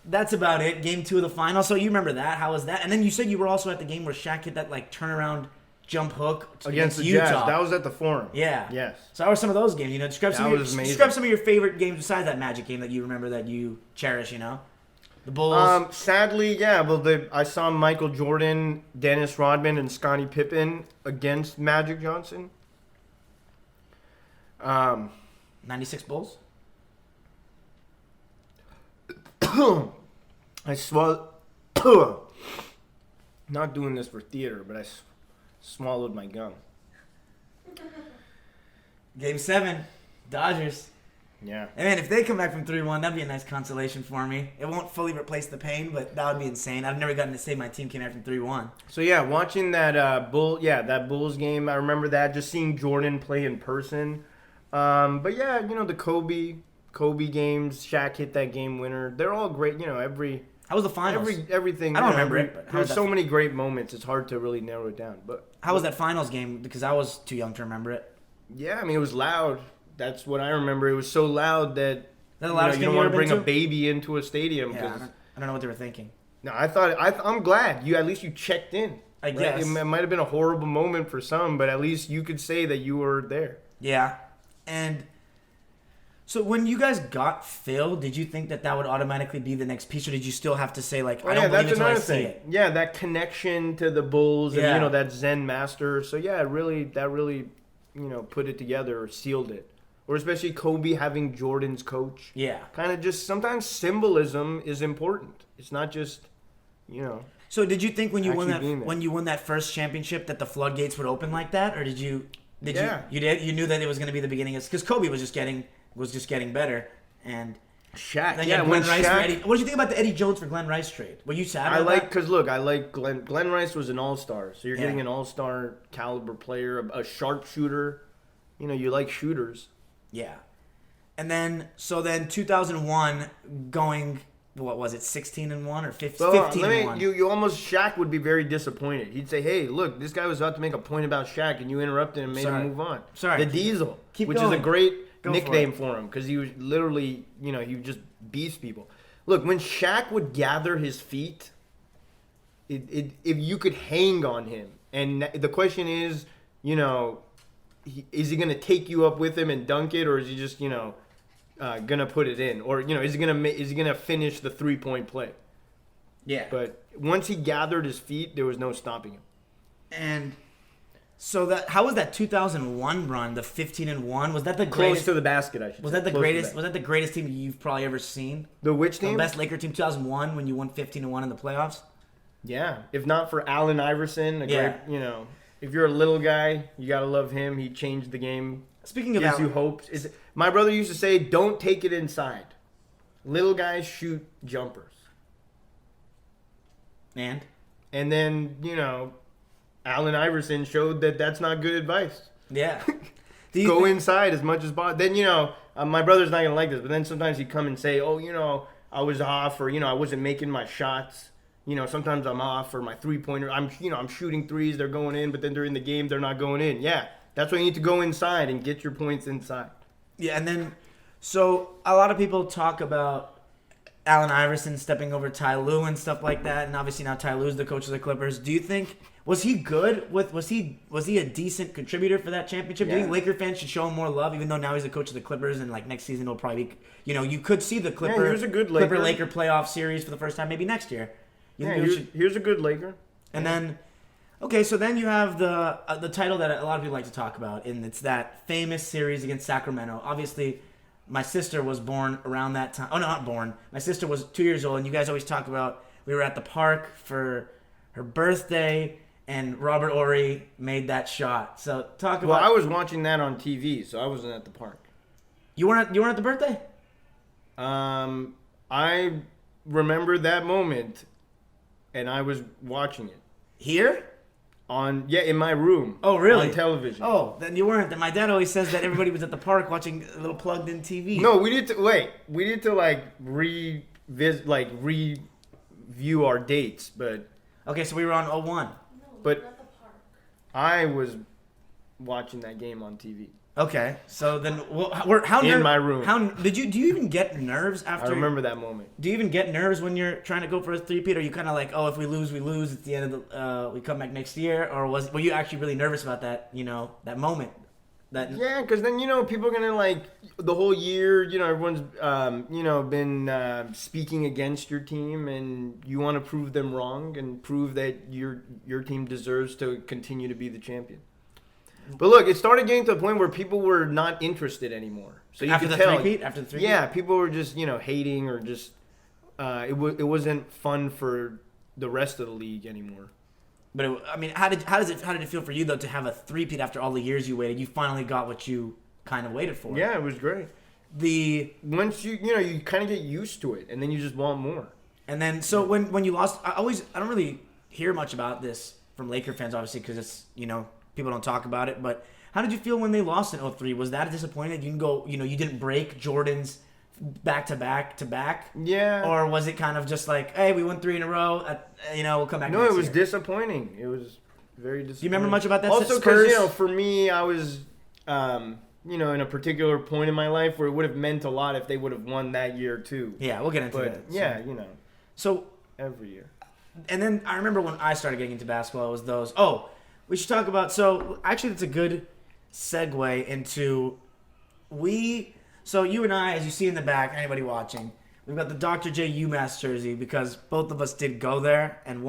that's about it. Game 2 of the final. So you remember that? How was that? And then you said you were also at the game where Shaq hit that turnaround jump hook against the Utah. Jazz. That was at the Forum. Yeah. Yes. So how were some of those games? Describe some of your favorite games besides that Magic game that you remember that you cherish. The Bulls. Sadly, yeah. Well, I saw Michael Jordan, Dennis Rodman, and Scottie Pippen against Magic Johnson. 96 Bulls. I swallowed. Not doing this for theater, but I swallowed my gum. Game 7, Dodgers. Yeah. And man, if they come back from 3-1, that'd be a nice consolation for me. It won't fully replace the pain, but that would be insane. I've never gotten to say my team came back from 3-1. So yeah, watching that that Bulls game, I remember that. Just seeing Jordan play in person. But yeah, the Kobe games, Shaq hit that game winner. They're all great. How was the finals? Everything. I don't remember it. But there's so many great moments. It's hard to really narrow it down. But how was that finals game? Because I was too young to remember it. Yeah, I mean, it was loud. That's what I remember. It was so loud that the loudest you game don't want to ever bring been a baby into a stadium. Yeah, I don't know what they were thinking. No, I'm glad at least you checked in. I guess. It might have been a horrible moment for some, but at least you could say that you were there. Yeah. And so when you guys got Phil, did you think that would automatically be the next piece, or did you still have to say, I don't believe it until I see it? Yeah, that connection to the Bulls and, that Zen master. So, yeah, that really, put it together or sealed it. Or especially Kobe having Jordan's coach. Yeah. Kind of just sometimes symbolism is important. It's not just, So did you think when you won that first championship that the floodgates would open like that, or did you? You did. You knew that it was going to be the beginning of, because Kobe was just getting better, and Shaq. Then yeah, Glenn when Rice Shaq. for Eddie. What did you think about the Eddie Jones for Glenn Rice trade? Were you sad? I like Glenn Rice was an all-star, so you're getting an all-star caliber player, a sharpshooter. You like shooters. Yeah, and then 2001 going. What was it, 16-1 or 15-1? You almost, Shaq would be very disappointed. He'd say, "Hey, look, this guy was about to make a point about Shaq, and you interrupted and made him move on." Sorry, the Diesel, which going. is a great nickname for him because he was literally, he would just beast people. Look, when Shaq would gather his feet, if you could hang on him, and the question is, is he going to take you up with him and dunk it, or is he just, gonna put it in, or is he gonna finish the 3-point play? Yeah. But once he gathered his feet, there was no stopping him. And so how was that 2001 run? The 15-1, was that the greatest? Close to the basket, I should. Was that the greatest? Was that the greatest team you've probably ever seen? The which team? The best Laker team, 2001, when you won 15-1 in the playoffs. Yeah, if not for Allen Iverson, great, if you're a little guy, you gotta love him. He changed the game. Speaking of gives you hope. My brother used to say, "Don't take it inside. Little guys shoot jumpers." And then Allen Iverson showed that that's not good advice. Yeah. Go inside as much as possible. Then my brother's not gonna like this, but then sometimes he'd come and say, "Oh, I was off, or I wasn't making my shots. Sometimes I'm off, or my 3-pointer. I'm shooting threes, they're going in, but then during the game they're not going in." Yeah. That's why you need to go inside and get your points inside. Yeah, and then, so a lot of people talk about Allen Iverson stepping over Ty Lue and stuff like that, and obviously now Ty Lue's the coach of the Clippers. Do you think, was he good was he a decent contributor for that championship? Yeah. Do you think Laker fans should show him more love, even though now he's the coach of the Clippers, and next season will probably be, you could see the Clipper, he was a good Laker. Clipper-Laker playoff series for the first time maybe next year. Here's a good Laker. And then, Okay, so then you have the title that a lot of people like to talk about, and it's that famous series against Sacramento. Obviously, my sister was born around that time. Oh, no, not born. My sister was 2 years old, and you guys always talk about we were at the park for her birthday, and Robert Ory made that shot. So talk about. Well, I was watching that on TV, so I wasn't at the park. You weren't at the birthday? I remember that moment, and I was watching it Here? in my room. Oh, really? On television. Oh, then you weren't. Then my dad always says that everybody was at the park watching a little plugged-in TV. No, we need to like review our dates, but Okay, so we were on 01. but I was watching that game on TV. Okay, so then how In my room. How do you even get nerves after? I remember that moment. Do you even get nerves when you're trying to go for a three-peat? Or are you kind of like, oh, if we lose, we lose. It's the end of the. We come back next year, or were you actually really nervous about that? That moment. Yeah, because then people are gonna like the whole year. Everyone's been speaking against your team, and you want to prove them wrong and prove that your team deserves to continue to be the champion. But look, it started getting to a point where people were not interested anymore. So you after could the tell. three-peat? After the three-peat? Yeah, people were just hating or just it wasn't fun for the rest of the league anymore. But how did it feel for you though to have a three-peat after all the years you waited? You finally got what you kind of waited for. Yeah, it was great. Once you kind of get used to it, and then you just want more. And then so when you lost, I don't really hear much about this from Laker fans, obviously, because it's people don't talk about it. But how did you feel when they lost in 03? Was that a disappointment? You can go, you didn't break Jordan's back to back. Yeah. Or was it kind of just like, hey, we won 3 in a row. We'll come back. No, next it was year. disappointing. It was very disappointing. Do you remember much about that? Also, because for me, I was in a particular point in my life where it would have meant a lot if they would have won that year too. Yeah, we'll get into that. Yeah, So every year. And then I remember when I started getting into basketball, it was those. Oh, we should talk about. So actually, it's a good segue into So you and I, as you see in the back, anybody watching, we've got the Dr. J UMass jersey because both of us did go there, and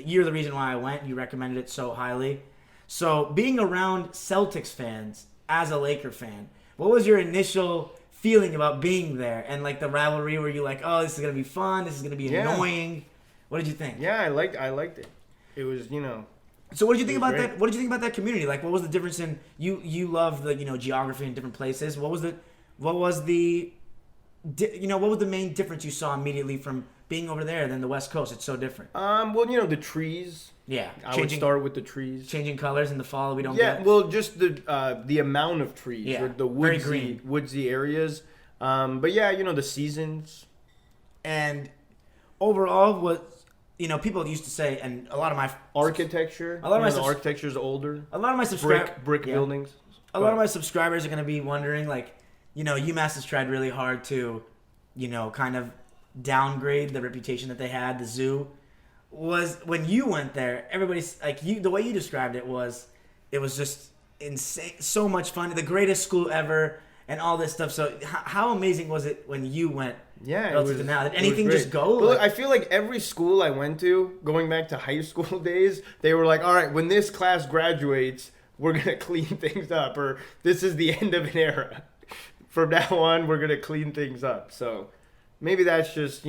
you're the reason why I went. You recommended it so highly. So being around Celtics fans as a Laker fan, what was your initial feeling about being there and like the rivalry? Were you like, oh, this is gonna be fun, this is gonna be annoying? What did you think? Yeah, I liked it. It was So what did you think about great. that? What did you think about that community? Like, what was the difference in you love the geography in different places? What was the main difference you saw immediately from being over there than the West Coast? It's so different. Well, the trees. Yeah, I would start with the trees. Changing colors in the fall. We don't. Yeah, get. well, just the amount of trees. Yeah, the very green. woodsy areas. But yeah, the seasons. And overall, what people used to say, and a lot of my architecture. The architecture is older. A lot of my subscribers brick buildings. A lot of my subscribers are going to be wondering, like, UMass has tried really hard to, kind of downgrade the reputation that they had. The zoo was when you went there. Everybody's like the way you described it was just insane, so much fun, the greatest school ever, and all this stuff. So how amazing was it when you went? Yeah, relative to now? Did anything just go? But look, I feel like every school I went to, going back to high school days, they were like, all right, when this class graduates, we're going to clean things up, or this is the end of an era. From now on, we're going to clean things up. So maybe that's just,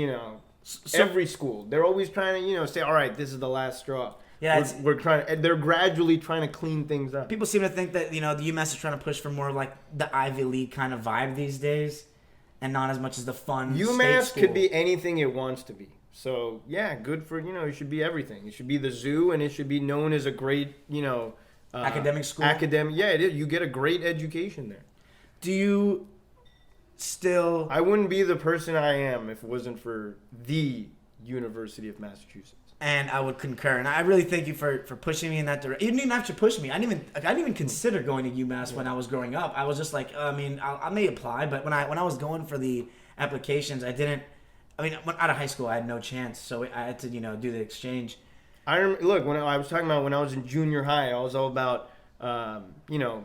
every school. They're always trying to, say, all right, this is the last straw. Yeah, they're gradually trying to clean things up. People seem to think that, the UMass is trying to push for more like the Ivy League kind of vibe these days, and not as much as the fun UMass could be anything it wants to be. So, yeah, good for, it should be everything. It should be the zoo, and it should be known as a great, academic school. Yeah, it is. You get a great education there. Do you still... I wouldn't be the person I am if it wasn't for the University of Massachusetts. And I would concur. And I really thank you for pushing me in that direction. You didn't even have to push me. I didn't even consider going to UMass when I was growing up. I was just like, I may apply, but when I was going for the applications, I didn't. Out of high school, I had no chance, so I had to do the exchange. Look, when I was talking about when I was in junior high, I was all about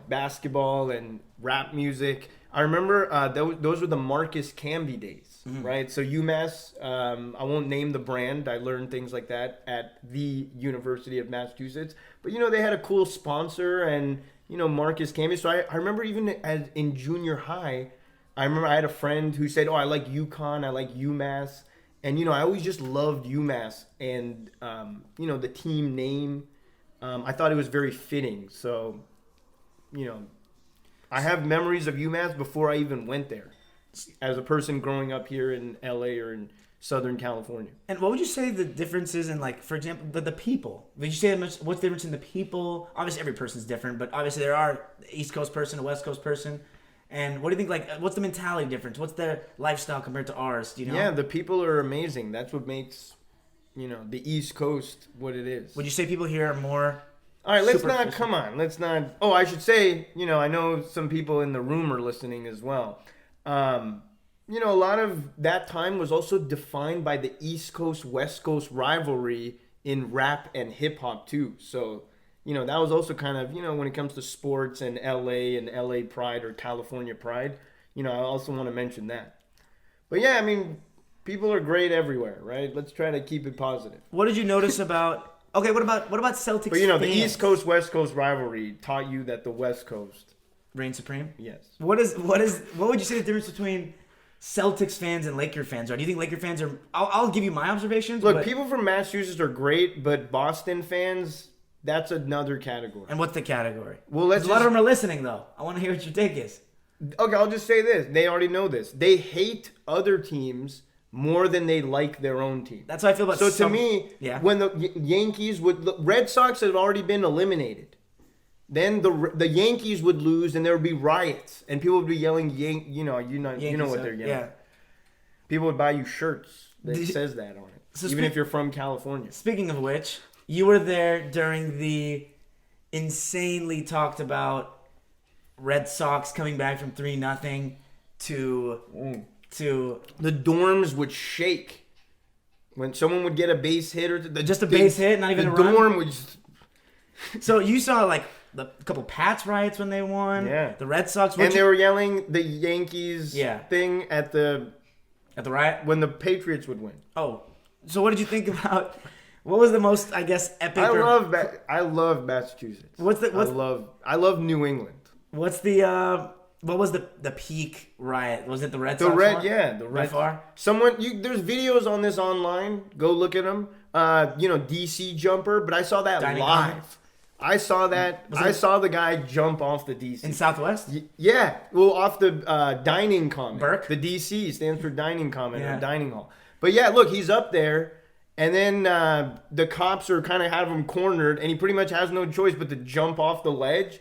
basketball and rap music. I remember those were the Marcus Camby days, right? So UMass, I won't name the brand. I learned things like that at the University of Massachusetts. But, they had a cool sponsor and, Marcus Camby. So I remember even in junior high, I remember I had a friend who said, I like UConn, I like UMass. And, I always just loved UMass and, the team name. I thought it was very fitting. So, I have memories of UMass before I even went there as a person growing up here in LA or in Southern California. And what would you say the difference is in, like, for example, the people? Would you say what's the difference in the people? Obviously, every person's different, but obviously there are an East Coast person, a West Coast person. And what do you think, like, what's the mentality difference? What's their lifestyle compared to ours? Do you know? Yeah, the people are amazing. That's what makes, the East Coast what it is. Would you say people here are more... All right, let's not. Oh, I should say, I know some people in the room are listening as well. A lot of that time was also defined by the East Coast, West Coast rivalry in rap and hip hop too. So, that was also kind of, when it comes to sports and LA pride or California pride, I also want to mention that. But yeah, people are great everywhere, right? Let's try to keep it positive. What did you notice about... Okay, what about Celtics? But the East Coast West Coast rivalry taught you that the West Coast reigns supreme. Yes. What would you say the difference between Celtics fans and Laker fans are? Do you think Laker fans are? I'll give you my observations. Look, people from Massachusetts are great, but Boston fans, that's another category. And what's the category? Well, a lot of them are listening though. I want to hear what your take is. Okay, I'll just say this: they already know this. They hate other teams more than they like their own team. That's how I feel about. So to me, when the Yankees Red Sox had already been eliminated, then the Yankees would lose and there would be riots and people would be yelling, you know what they're yelling. Yeah. People would buy you shirts that says that on it, so even if you're from California. Speaking of which, you were there during the insanely talked about Red Sox coming back from 3-0 to the dorms would shake when someone would get a base hit or just a base hit, not even a run. The dorm would just... So you saw like a couple Pats riots when they won. Yeah. The Red Sox, and they were yelling the Yankees thing at the riot when the Patriots would win. Oh, so what did you think about? What was the most, I guess, epic? I love Massachusetts. I love New England. What was the peak riot? Was it the Red Sox? The Red. Far? There's videos on this online. Go look at them. DC jumper, but I saw that Dining live. Common? I saw that. I saw the guy jump off the DC in Southwest. Yeah, well, off the Dining Common. Burke. The DC stands for Dining Common or Dining Hall. But yeah, look, he's up there. And then the cops are kind of have him cornered, and he pretty much has no choice but to jump off the ledge.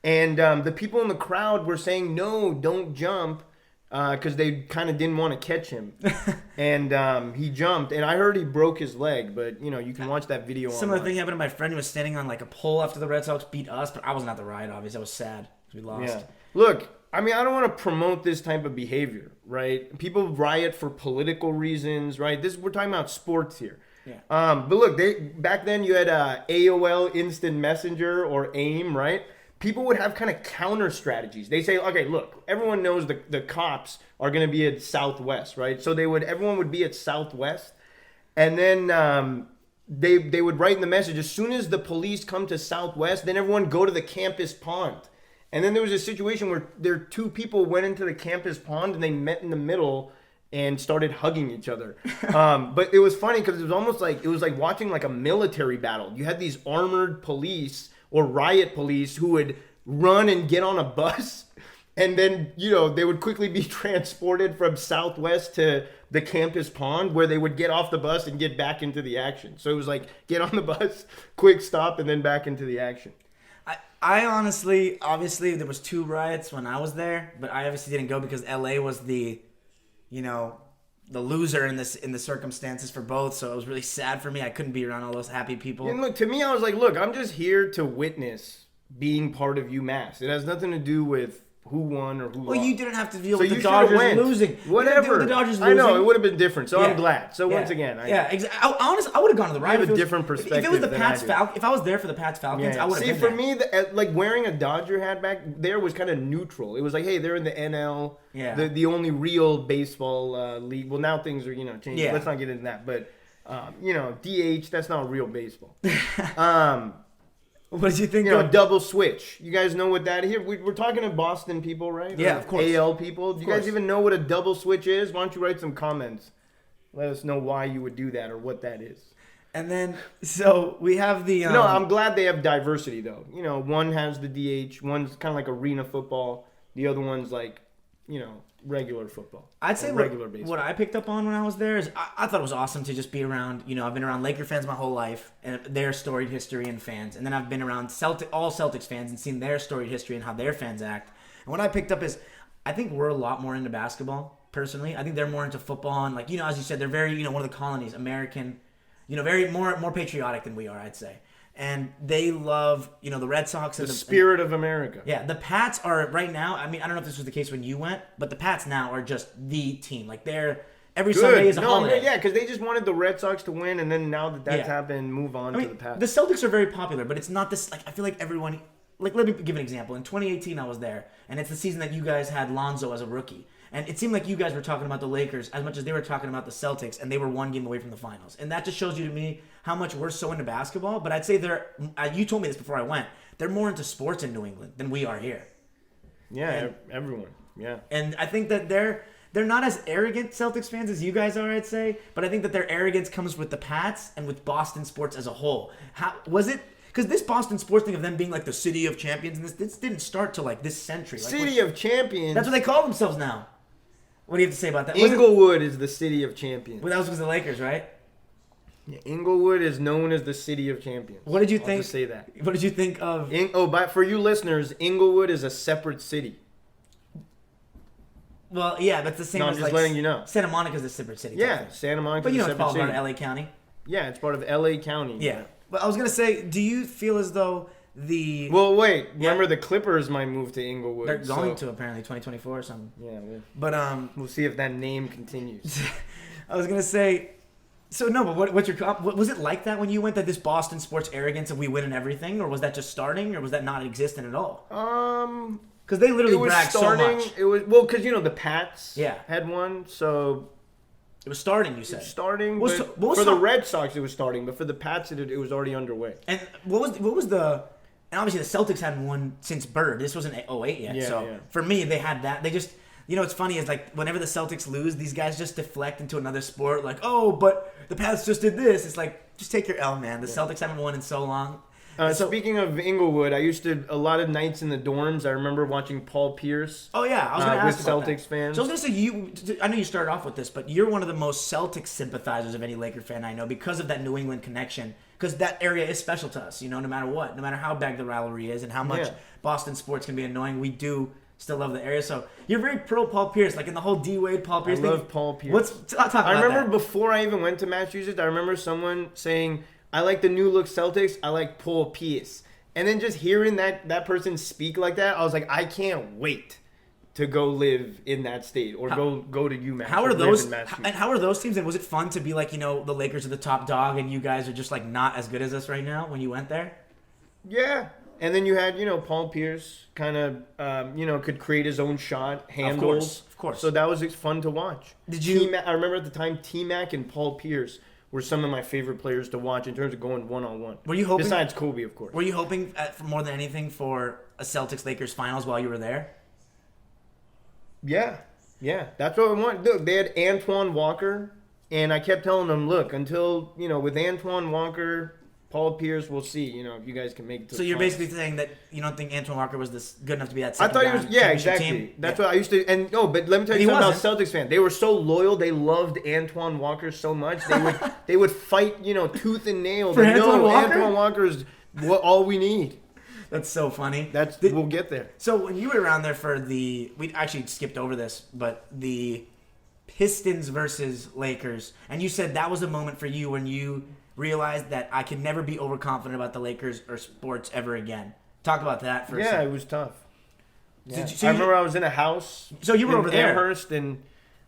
And the people in the crowd were saying, no, don't jump, because they kind of didn't want to catch him. And he jumped, and I heard he broke his leg, but, you can watch that video online. Similar thing happened to my friend who was standing on, like, a pole after the Red Sox beat us, but I wasn't at the riot, obviously. I was sad because we lost. Yeah. Look, I don't want to promote this type of behavior, right? People riot for political reasons, right? We're talking about sports here. Yeah. But look, back then you had AOL Instant Messenger or AIM, right? People would have kind of counter strategies. They say, okay, look, everyone knows the cops are going to be at Southwest, right? So everyone would be at Southwest, and then they would write in the message, as soon as the police come to Southwest, then everyone go to the campus pond. And then there was a situation where two people went into the campus pond and they met in the middle and started hugging each other. But it was funny because it was like watching like a military battle. You had these armored police or riot police who would run and get on a bus, and then, they would quickly be transported from Southwest to the campus pond where they would get off the bus and get back into the action. So it was like, get on the bus, quick stop, and then back into the action. I honestly, obviously, there was 2 riots when I was there, but I obviously didn't go because LA was the loser in the circumstances for both, so it was really sad for me. I couldn't be around all those happy people. And look, to me, I was like, look, I'm just here to witness being part of UMass. It has nothing to do with who won or who Well, lost. you didn't have to deal So with you the should've Dodgers went. losing. Whatever. You didn't deal with the Dodgers losing. I know, it would have been different, so Yeah. I'm glad. So Yeah. once again, Exactly. Honestly, I would have gone to the Riot. have a If it was- different If it was perspective the than Pats I do. Falcons, if I was there for the Pats Falcons, I would have See, been for there. me, like wearing a Dodger hat back there was kind of neutral. It was like, hey, they're in the NL, Yeah. the only real baseball league. Well, now things are changing. Yeah. Let's not get into that, but DH, that's not real baseball. What did you think? Of, Double switch. You guys know what that is? Here we're talking to Boston people, right? Yeah, Or of course. AL people. Do you course. guys even know what a double switch is? Why don't you write some comments? Let us know why you would do that or what that is. and then so we have the. No, I'm glad they have diversity though. One has the DH, one's kind of like arena football. The other one's like, regular football. I'd say regular baseball. what I picked up on when I was there is I thought it was awesome to just be around. I've been around Laker fans my whole life and their storied history and fans, and then I've been around all Celtics fans and seen their storied history and how their fans act. And what I picked up is I think we're a lot more into basketball. Personally, I think they're more into football and as you said, they're very one of the colonies, American, very more patriotic than we are, I'd say. And they love, the Red Sox. And the spirit of America. Yeah, the Pats are right now. I mean, I don't know if this was the case when you went, but the Pats now are just the team. Like every Sunday is a holiday. Yeah, because they just wanted the Red Sox to win, and then now that's happened, move on to the Pats. The Celtics are very popular, but it's not this. Like I feel like everyone. Like let me give an example. In 2018, I was there, and it's the season that you guys had Lonzo as a rookie. And it seemed like you guys were talking about the Lakers as much as they were talking about the Celtics, and they were one game away from the finals. And that just shows you to me how much we're so into basketball. But I'd say you told me this before I went, they're more into sports in New England than we are here. Yeah, everyone. Yeah. And I think that they're not as arrogant Celtics fans as you guys are, I'd say. But I think that their arrogance comes with the Pats and with Boston sports as a whole. How was it? Because this Boston sports thing of them being like the city of champions, and this didn't start till like this century. Like, City of champions. That's what they call themselves now. What do you have to say about that? Inglewood is the city of champions. Well, that was because of the Lakers, right? Yeah, Inglewood is known as the city of champions. What did you I'll think? just say that. What did you think of? But for you listeners, Inglewood is a separate city. Well, yeah, that's the same No, I'm as just like letting you know. Santa Monica's a separate city. Yeah, technically. Santa Monica But is you a know it's separate called city. LA County. Yeah, it's part of LA County. Yeah. But I was gonna say, do you feel as though the Well, wait. Remember, the Clippers might move to Inglewood. they're going to apparently 2024 or something? Yeah, But we'll see if that name continues. I was gonna say, so no, but what's your was it like that when you went, that this Boston sports arrogance of we win and everything, or was that just starting, or was that not existent at all? Because they literally It was brag starting. so much. It was because the Pats. Yeah. Had one, so It was starting. You said starting. What was- but what was for the some- Red Sox, it was starting, but for the Pats, it was already underway. And what was the? And obviously the Celtics hadn't won since Bird. This wasn't 08 yet. Yeah, so yeah. for me, they had that. They just, what's funny is like whenever the Celtics lose, these guys just deflect into another sport. Like, oh, but the Pats just did this. It's like, just take your L, man. The Celtics haven't won in so long. Speaking of Inglewood, I used to a lot of nights in the dorms. I remember watching Paul Pierce. Oh yeah, I was going to ask with about Celtics that. fans. So I was going to say I know you started off with this, but you're one of the most Celtics sympathizers of any Laker fan I know because of that New England connection. Because that area is special to us, no matter what, no matter how big the rivalry is and how much Boston sports can be annoying, we do still love the area. So you're very pro Paul Pierce, like in the whole D Wade Paul Pierce I thing. love Paul Pierce. Talk about I remember that. before I even went to Massachusetts, I remember someone saying, "I like the new look Celtics. I like Paul Pierce." And then just hearing that person speak like that, I was like, I can't wait to go live in that state or go to UMass. How or are live those? in Massachusetts. And how are those teams? And was it fun to be like, the Lakers are the top dog, and you guys are just like not as good as us right now when you went there? Yeah. And then you had, Paul Pierce kind of, could create his own shot, handles. Of course. So that was fun to watch. Did you? I remember at the time, T-Mac and Paul Pierce were some of my favorite players to watch in terms of going one-on-one. Were you hoping? Besides Kobe, of course. Were you hoping for more than anything for a Celtics-Lakers finals while you were there? Yeah. That's what I want. Look, they had Antoine Walker, and I kept telling them, look, until, with Antoine Walker, Paul Pierce, we'll see, if you guys can make it to So the you're finals. basically saying that you don't think Antoine Walker was this good enough to be that I second thought he was, championship exactly. team? That's what I used to, but let me tell And you he something about wasn't. Celtics fans. They were so loyal. They loved Antoine Walker so much. They would fight, tooth and nail. For But Antoine Walker? Antoine Walker is all we need. That's so funny. We'll get there. So when you were around there for we actually skipped over this, but the Pistons versus Lakers, and you said that was a moment for you when you realized that I can never be overconfident about the Lakers or sports ever again. Talk about that for a Yeah, second. it was tough. Yeah. So I remember I was in a house. So you were in over there. Amherst, and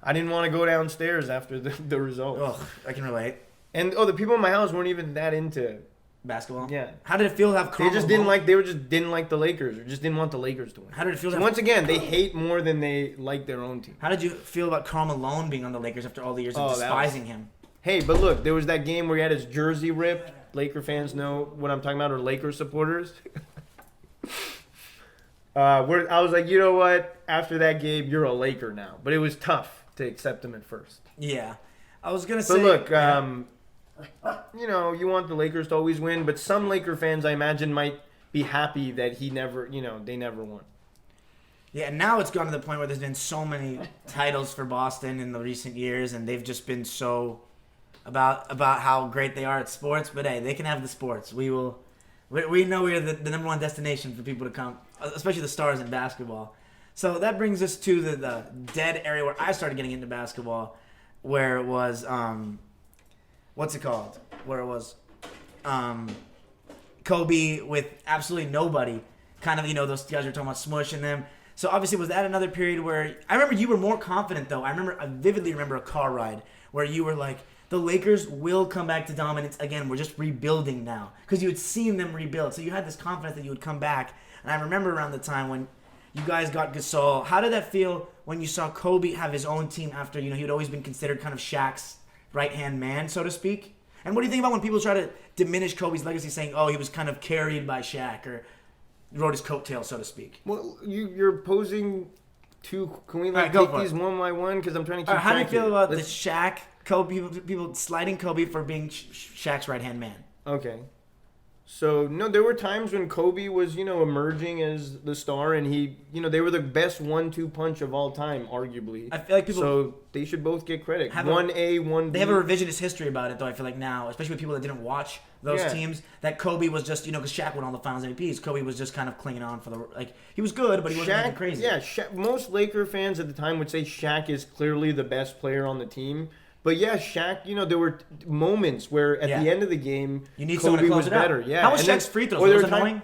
I didn't want to go downstairs after the results. Oh, I can relate. And the people in my house weren't even that into Basketball. Yeah. How did it feel to have? They just didn't like. They were just didn't like the Lakers, or just didn't want the Lakers to win. How did it feel? So once again, they hate more than they like their own team. How did you feel about Karl Malone being on the Lakers after all the years of despising him? Hey, but look, there was that game where he had his jersey ripped. Laker fans know what I'm talking about, or Laker supporters. Where I was like, you know what? After that game, you're a Laker now. But it was tough to accept him at first. Yeah, I was gonna say. But look, you know, you want the Lakers to always win, but some Laker fans, I imagine, might be happy that they never won. Yeah, and now it's gone to the point where there's been so many titles for Boston in the recent years, and they've just been so about how great they are at sports. But hey, they can have the sports. We know we're the number one destination for people to come, especially the stars in basketball. So that brings us to the dead area where I started getting into basketball, where it was what's it called? Where it was Kobe with absolutely nobody. Kind of, those guys were talking about smushing them. So obviously, was that another period where I remember you were more confident though? I vividly remember a car ride where you were like, the Lakers will come back to dominance again. We're just rebuilding now, because you had seen them rebuild. So you had this confidence that you would come back. And I remember around the time when you guys got Gasol. How did that feel when you saw Kobe have his own team after he had always been considered kind of Shaq's right-hand man, so to speak? And what do you think about when people try to diminish Kobe's legacy, saying, oh, he was kind of carried by Shaq or rode his coattails, so to speak? Well, you're posing two. Can we take these one by one? Because I'm trying to keep How do you feel about the Let's... Shaq, Kobe, people sliding Kobe for being Shaq's right-hand man? Okay. So, no, there were times when Kobe was, emerging as the star, and he, they were the best 1-2 punch of all time, arguably. I feel like people... So, they should both get credit. 1A, 1B. They have a revisionist history about it, though, I feel like now, especially with people that didn't watch those teams, that Kobe was just, because Shaq won all the finals MVPs, Kobe was just kind of clinging on for he was good, but he wasn't anything crazy. Yeah, most Laker fans at the time would say Shaq is clearly the best player on the team. But yeah, Shaq, there were moments where at the end of the game, Kobe was better. Yeah. How was Shaq's free throws? Was it annoying?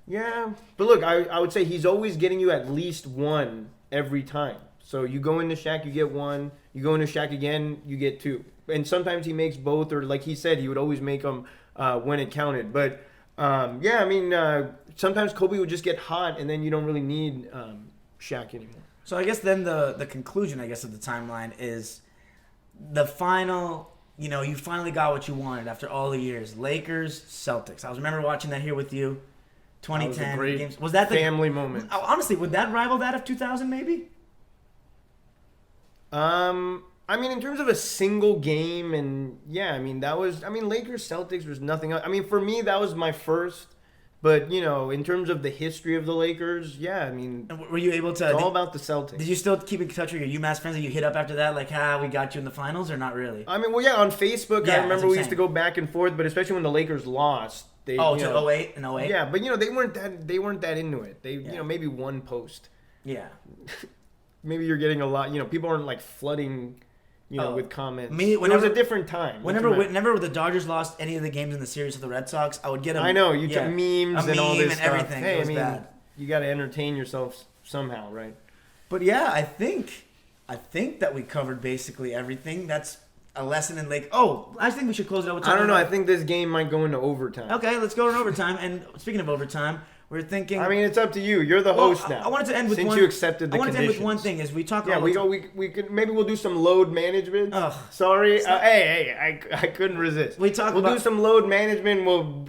Yeah. But look, I would say he's always getting you at least one every time. So you go into Shaq, you get one. You go into Shaq again, you get two. And sometimes he makes both, or like he said, he would always make them when it counted. But sometimes Kobe would just get hot, and then you don't really need Shaq anymore. So I guess then the conclusion, of the timeline is... the final, you finally got what you wanted after all the years. Lakers, Celtics. I remember watching that here with you. 2010 that was a great games. Was that the family moment? Honestly, would that rival that of 2000 maybe? In terms of a single game, and that was. Lakers Celtics was nothing else. For me, that was my first. But, in terms of the history of the Lakers, And were you able to... It's all about the Celtics. Did you still keep in touch with your UMass friends that you hit up after that? Like, we got you in the finals, or not really? On Facebook, I remember we used to go back and forth, but especially when the Lakers lost. To 08 and 08? Yeah, but, they weren't that into it. They, maybe one post. Yeah. Maybe you're getting a lot, people aren't, flooding... with comments. It was a different time. Whenever the Dodgers lost any of the games in the series of the Red Sox, I would get I know, you took memes and all this and stuff. Everything. Hey, it was bad. You got to entertain yourself somehow, right? But yeah, I think that we covered basically everything. That's a lesson in I think we should close it out with I don't know. I think this game might go into overtime. Okay, let's go into overtime. And speaking of overtime, we're thinking... it's up to you. You're the host now. I wanted to end with Since you accepted the conditions. I wanted to end with one thing. As we talk about... we could maybe we'll do some load management. Ugh. Sorry. I couldn't resist. We'll do some load management. We'll,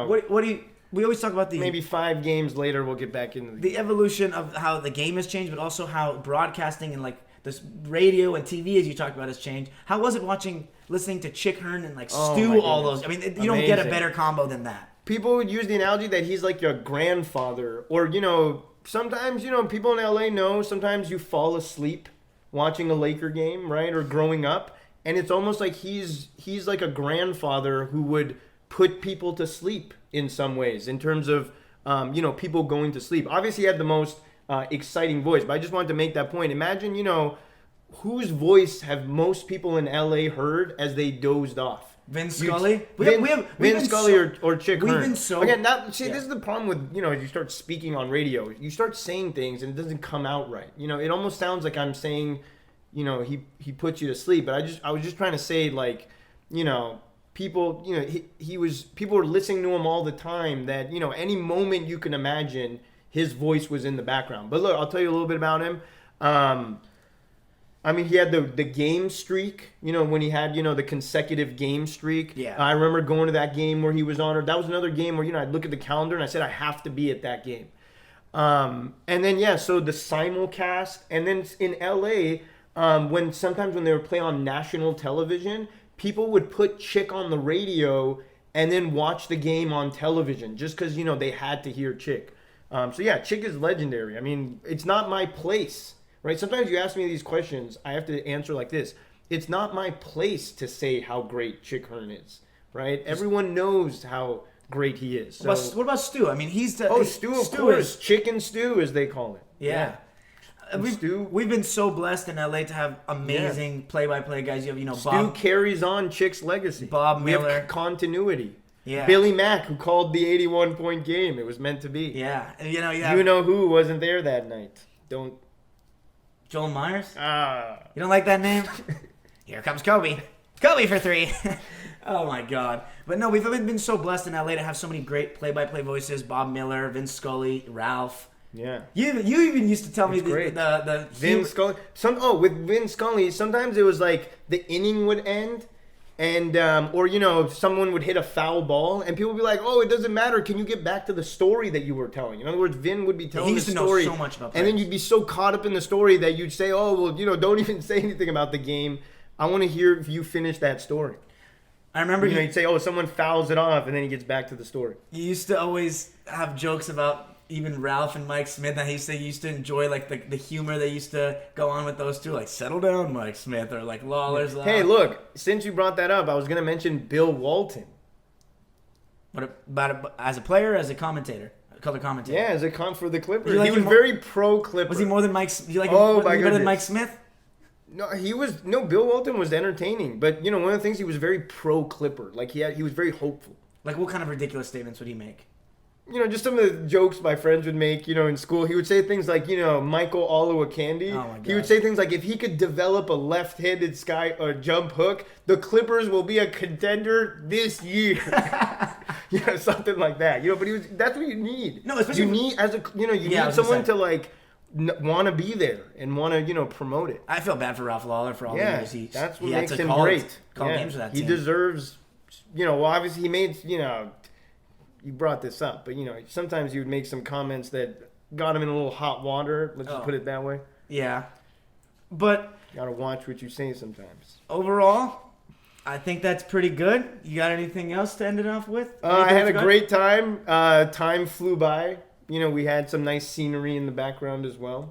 What do you... We always talk about maybe 5 games later we'll get back into the evolution of how the game has changed, but also how broadcasting and this radio and TV, as you talked about, has changed. How was it listening to Chick Hearn and Stu all those? You don't get a better combo than that. People would use the analogy that he's like your grandfather, or sometimes people in LA know sometimes you fall asleep watching a Laker game, right, or growing up, and it's almost like he's like a grandfather who would put people to sleep in some ways in terms of people going to sleep. Obviously, he had the most exciting voice, but I just wanted to make that point. Imagine whose voice have most people in LA heard as they dozed off. Vin Scully. Vin Scully or Chick We've Hearn. been so Again, this is the problem with as you start speaking on radio, you start saying things and it doesn't come out right. It almost sounds like I'm saying, he puts you to sleep. But I was just trying to say like, people, people were listening to him all the time. That any moment you can imagine, his voice was in the background. But look, I'll tell you a little bit about him. He had the game streak, when he had, the consecutive game streak. Yeah. I remember going to that game where he was honored. That was another game where, I'd look at the calendar and I said, I have to be at that game. And then, so the simulcast. And then in LA, sometimes when they would play on national television, people would put Chick on the radio and then watch the game on television just because, they had to hear Chick. Chick is legendary. It's not my place. Right? Sometimes you ask me these questions, I have to answer like this. It's not my place to say how great Chick Hearn is, right? Everyone knows how great he is. So, what about Stu? He's the... Stu, of course. Chicken Stew, as they call it. Yeah. We've been so blessed in LA to have amazing play-by-play guys. You have, Stu Bob carries on Chick's legacy. Bob Miller. We have continuity. Yeah. Billy Mack, who called the 81-point game. It was meant to be. Yeah. And, you know who wasn't there that night? Joel Myers? Ah. You don't like that name? Here comes Kobe. Kobe for 3. Oh, my God. But no, we've been so blessed in LA to have so many great play-by-play voices. Bob Miller, Vince Scully, Ralph. Yeah. You even used to tell me the Vin Scully. With Vin Scully, sometimes it was like the inning would end. And, someone would hit a foul ball, and people would be like, oh, it doesn't matter. Can you get back to the story that you were telling? In other words, Vin would be telling the story. He used to know so much about players. And then you'd be so caught up in the story that you'd say, oh, well, don't even say anything about the game. I want to hear if you finish that story. I remember he'd say, oh, someone fouls it off, and then he gets back to the story. You used to always have jokes about even Ralph and Mike Smith, and he used to enjoy like the humor that used to go on with those two, like settle down, Mike Smith, or like Lawler's Law. Hey, look, since you brought that up, I was going to mention Bill Walton. What about as a player, or as a commentator, color commentator? Yeah, as a for the Clippers. Like he was very pro Clipper. Was he more than Mike? Do you like him better than Mike Smith? No, Bill Walton was entertaining, but one of the things, he was very pro Clipper. Like he was very hopeful. Like what kind of ridiculous statements would he make? Just some of the jokes my friends would make, in school. He would say things like, Michael Oluwakandi. Oh my God. He would say things like, if he could develop a left-handed jump hook, the Clippers will be a contender this year. Something like that. But that's what you need. No, especially you need need someone to like want to be there and want to promote it. I feel bad for Ralph Lawler for all the years that's what makes him great. Call games for that team. He deserves. Obviously he made You brought this up, but sometimes you would make some comments that got him in a little hot water. Let's just put it that way. Yeah, but gotta watch what you say sometimes. Overall, I think that's pretty good. You got anything else to end it off with? I had a great time. Time flew by. We had some nice scenery in the background as well.